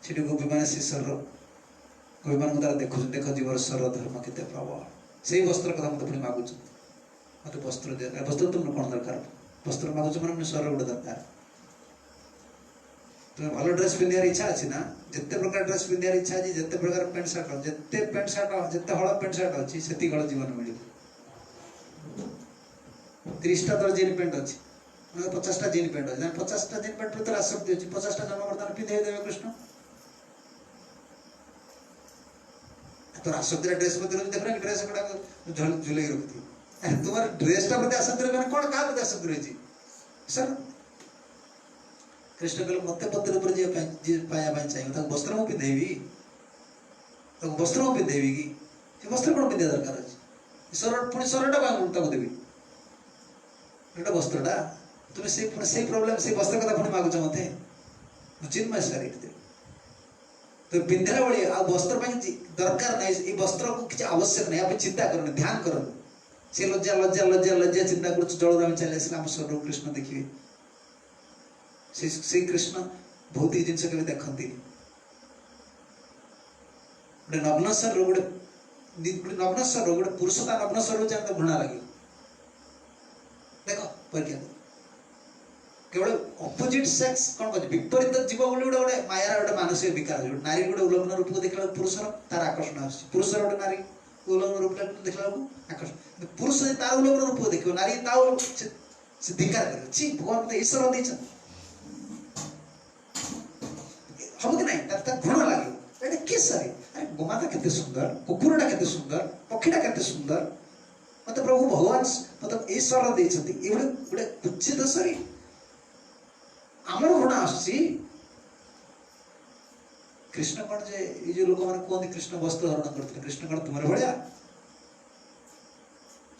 से गोपी मैंने से शरीर गोपी मान द्वारा देख देख जीवर स्वर धर्म केते प्रबल से वस्त्र कथा मत पुणी मागुच मत वस्त्र दे वस्त्र तुम कौन दरकार वस्त्र मागुच मैंने स्वर गोटे दरकार तुम्हें भल ड्रेस पिंधार इच्छा अच्छी ना जिते प्रकार ड्रेस पिंधार इच्छा अच्छी जिते प्रकार पेंट सार्ट जिते पेंट सार्ट जिते हल पेंट सार्ट अच्छी से हल जीवन मिल 30टा तर जीन पेंट अच्छी 50टा जीन पेंट अच्छे 50टा जीन पेंट प्रति आसक्ति अच्छी 50टा जन्मवर्तन पिंधे देवे कृष्ण तो आसक्ति ड्रेस प्रति देख रहा ड्रेस गुड़ा झुले रखी तुम्हारे ड्रेसटा प्रति आसक्ति रहे कौन क्या प्रति आसक्ति रही सर कृष्ण कहले मत पत्र ऊपर जी पाया चाहिए वस्त्र मु पिंधेबी वस्त्र मु पिंधेबी कि वस्त्र कौन पिंधा दरकार अच्छे शरीर पुणी शरीरटा देवी एटा वस्त्रटा तुम से प्रॉब्लम से वस्त्र कथा पुणी मागुच मत चिन्मय शरीर दे तो पिंधला बेले आ वस्त्र दरकार नहीं ये वस्त्र को किसी आवश्यक नहीं आप चिंता करने ध्यान कर से लज्जा लज्जा लज्जा लज्जा चिंता कर जल आम चले आम शरीर कृष्ण देखिए से कृष्ण भौतिक जिनस के देखती गोटे नग्न शरीर गोटे नग्न शरीर गोटे पुरुषता नग्न शरीर घृणा लगे देख परीक्षा केवल अपोजिट सेक्स कौन कह विपरीत जीव बोली गोटे गोटे मायार गोटे मानसिक विकार जो नारी गोटे उल्लग्न रूप को देखला पुरुषर तार आकर्षण आस पुरुषर गोटे नारी उल्लग्न रूप देखला आकर्षण पुरुष तार उल्लग्न रूप को देखो नारी से धिकार कर छी भगवान मते ईश्वर दैछ हम कि नहीं घृणा लगे एटा के सरी अरे गोमाता केते सुंदर कुकुरटा केते सुंदर पक्षीटा केते सुंदर मतलब प्रभु भगवान मतलब ईश्वर दैछथि एबे गोटे कुचित सरी आमर घृणा आसी कृष्ण कौन जे ये जो लोक माने कहते कृष्ण वस्त्र धारण करते कृष्ण कौन तुम्हारे भलिया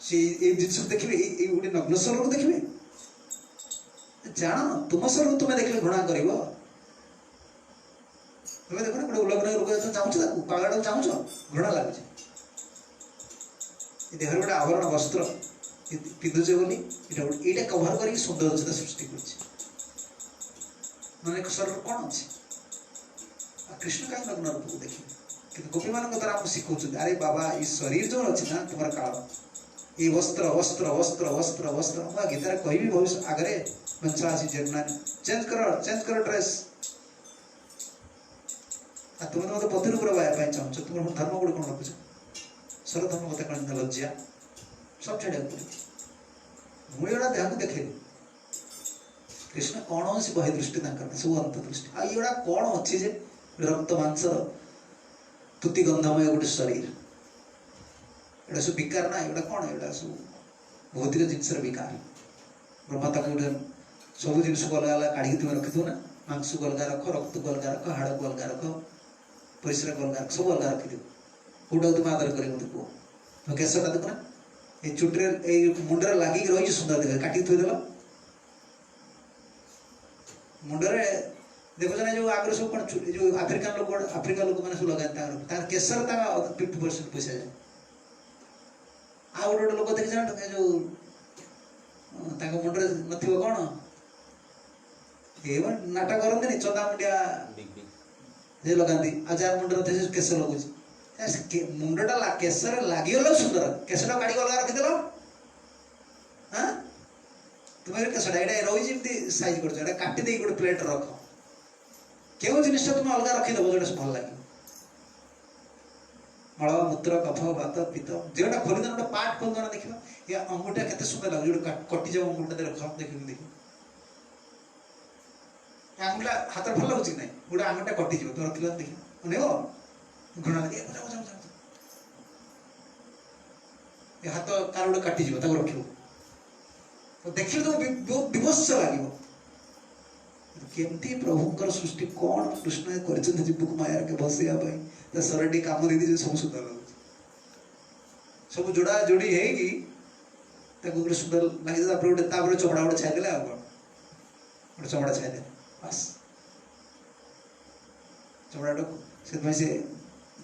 से ए जिस देखिबे ए गोटे नग्न स्वरूप देखिबे जानो तुम स्वरूप तुम्हें देखले घृणा करिवो तुम्हें देखो ना गोटे उल्लग्न लोक जो चाहूछ ताकू पागड़ चाहूछ घृणा लागुछ ए देहर गोटे आवरण वस्त्र पिंधुचे बोली एटा कवर करी सौंदर्यता सृष्टि करछि माने शरीर कौन अच्छे कृष्ण कहीं नग्न रूप को देखिए कि गोपी मान द्वारा हम शिखु अरे बाबा ये शरीर जो अच्छे ना तुम काल ये वस्त्र वस्त्र वस्त्र वस्त्र वस्त्र मैं गीतार कहि भविष्य आगे मंचा आसी चेंज कर ड्रेस तुम तो मत पतिर उपर बाया चाहूच तुम धर्म गुड़ कौन रखुच स्वर धर्म मत कौन लज्जा सब छाड़ा मुझे देह को देखे कृष्ण कौन से बहि दृष्टि सब अंत दृष्टि आईगुड़ा कौन अच्छी जे रक्त मांसर तुति गंधमय गोटे शरीर एटा सब विकार ना एटा कौन एटा सब भौतिक जिनसर विकार ब्रह्मा तक गोटे सब जिन को अलग अलग काढ़ी तुम रखी ना मांस को अलग रख रक्त को अलग रख हाड़ को अलग रख परिश्रा को अलग रख सब अलग रखी कौटा तुम आदर कर तो केशटा देख ना ये चुट्रे मुंडे लगिक रही सुंदर देख काटिक थोदेल मुंडरे देखो ना जो आगे सब कौन जो आफ्रिका लोक मैंने सब लगाते केसर 50% पैसा जाए आ गोटे गोटे लोक देखी जाए जो मुंडे नथिबो कौन ये नाटक करते चंदा मुंडिया जे लगाती आ जार मुंडे केस लगुच मुंडटा केसर लगिगल सुंदर केसटा काढ़ी अलग रखीदेल हाँ तुम्हें केसटा ये रही साइज कर काटी दे गोटे प्लेट रख क्यों जिनटा तुम अलग रखीदेव जो भल लगे मल मूत्र कफ बात पित्त जोटा खोलीद गोटे पार्ट खोलना देख ये अंगुठा केते सुंदर लगे जो कटि जाओ अंगुठा रख देखिए आंगुठा हाथ भल लगुच ना गोटे आंगुठा कटिज तुम रख देख अनेक घृणा लगे हाथ कार गोटे काटिज रख देखिए तो बहुत विभत्स लगे केमती प्रभुंकर सृष्टि कौन कृष्ण कर जीव को माया के बसैया सरटी कम दे सब सुंदर लगे सब जोड़ा जोड़ी है सुंदर लगे गोटे चमड़ा गोटे छाईदे आ गोटे चमड़ा छाईदे बस चमड़ा से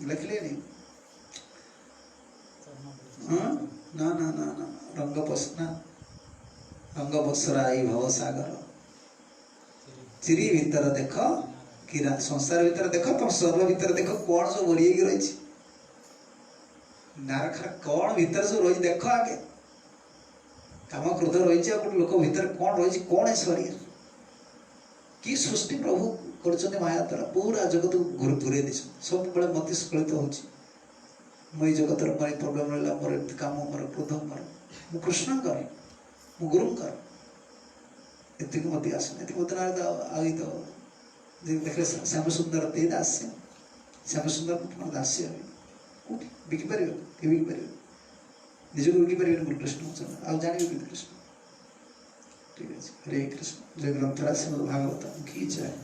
लिखले ना ना ना ना रंग पसना रंग बसराई भव सागर चिरी भीतर देख कि संसार भीतर देख तुम स्वर्ग भीतर देख कौन सब ओरी रही नारखा कौन भीतर सब रही देख आगे काम क्रोध रही गोटे लोक भीतर कौन रही कौन है शरीर कि सृष्टि प्रभु कर माया द्वारा पूरा जगत घूरे दी सब बड़े मत स्खलित हो मई जगत मोर प्रोब्लेम रहा मोर काम मोर क्रोध मोर मु कृष्ण कर मु गुरु कर एति मत आसन एति मत आई तो देख श्याम सुंदर ते दास्य श्याम सुंदर दास्य कौटी बिकिपर के बिकिपर निजक बिकिपर कृष्ण आ जान कृष्ण ठीक है हरे कृष्ण जय ग्रंथरा श्रीमद् भागवतम की जय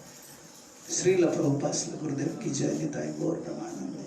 श्रील प्रभुपाद गुरुदेव की जय निताय गौर प्रमानंद।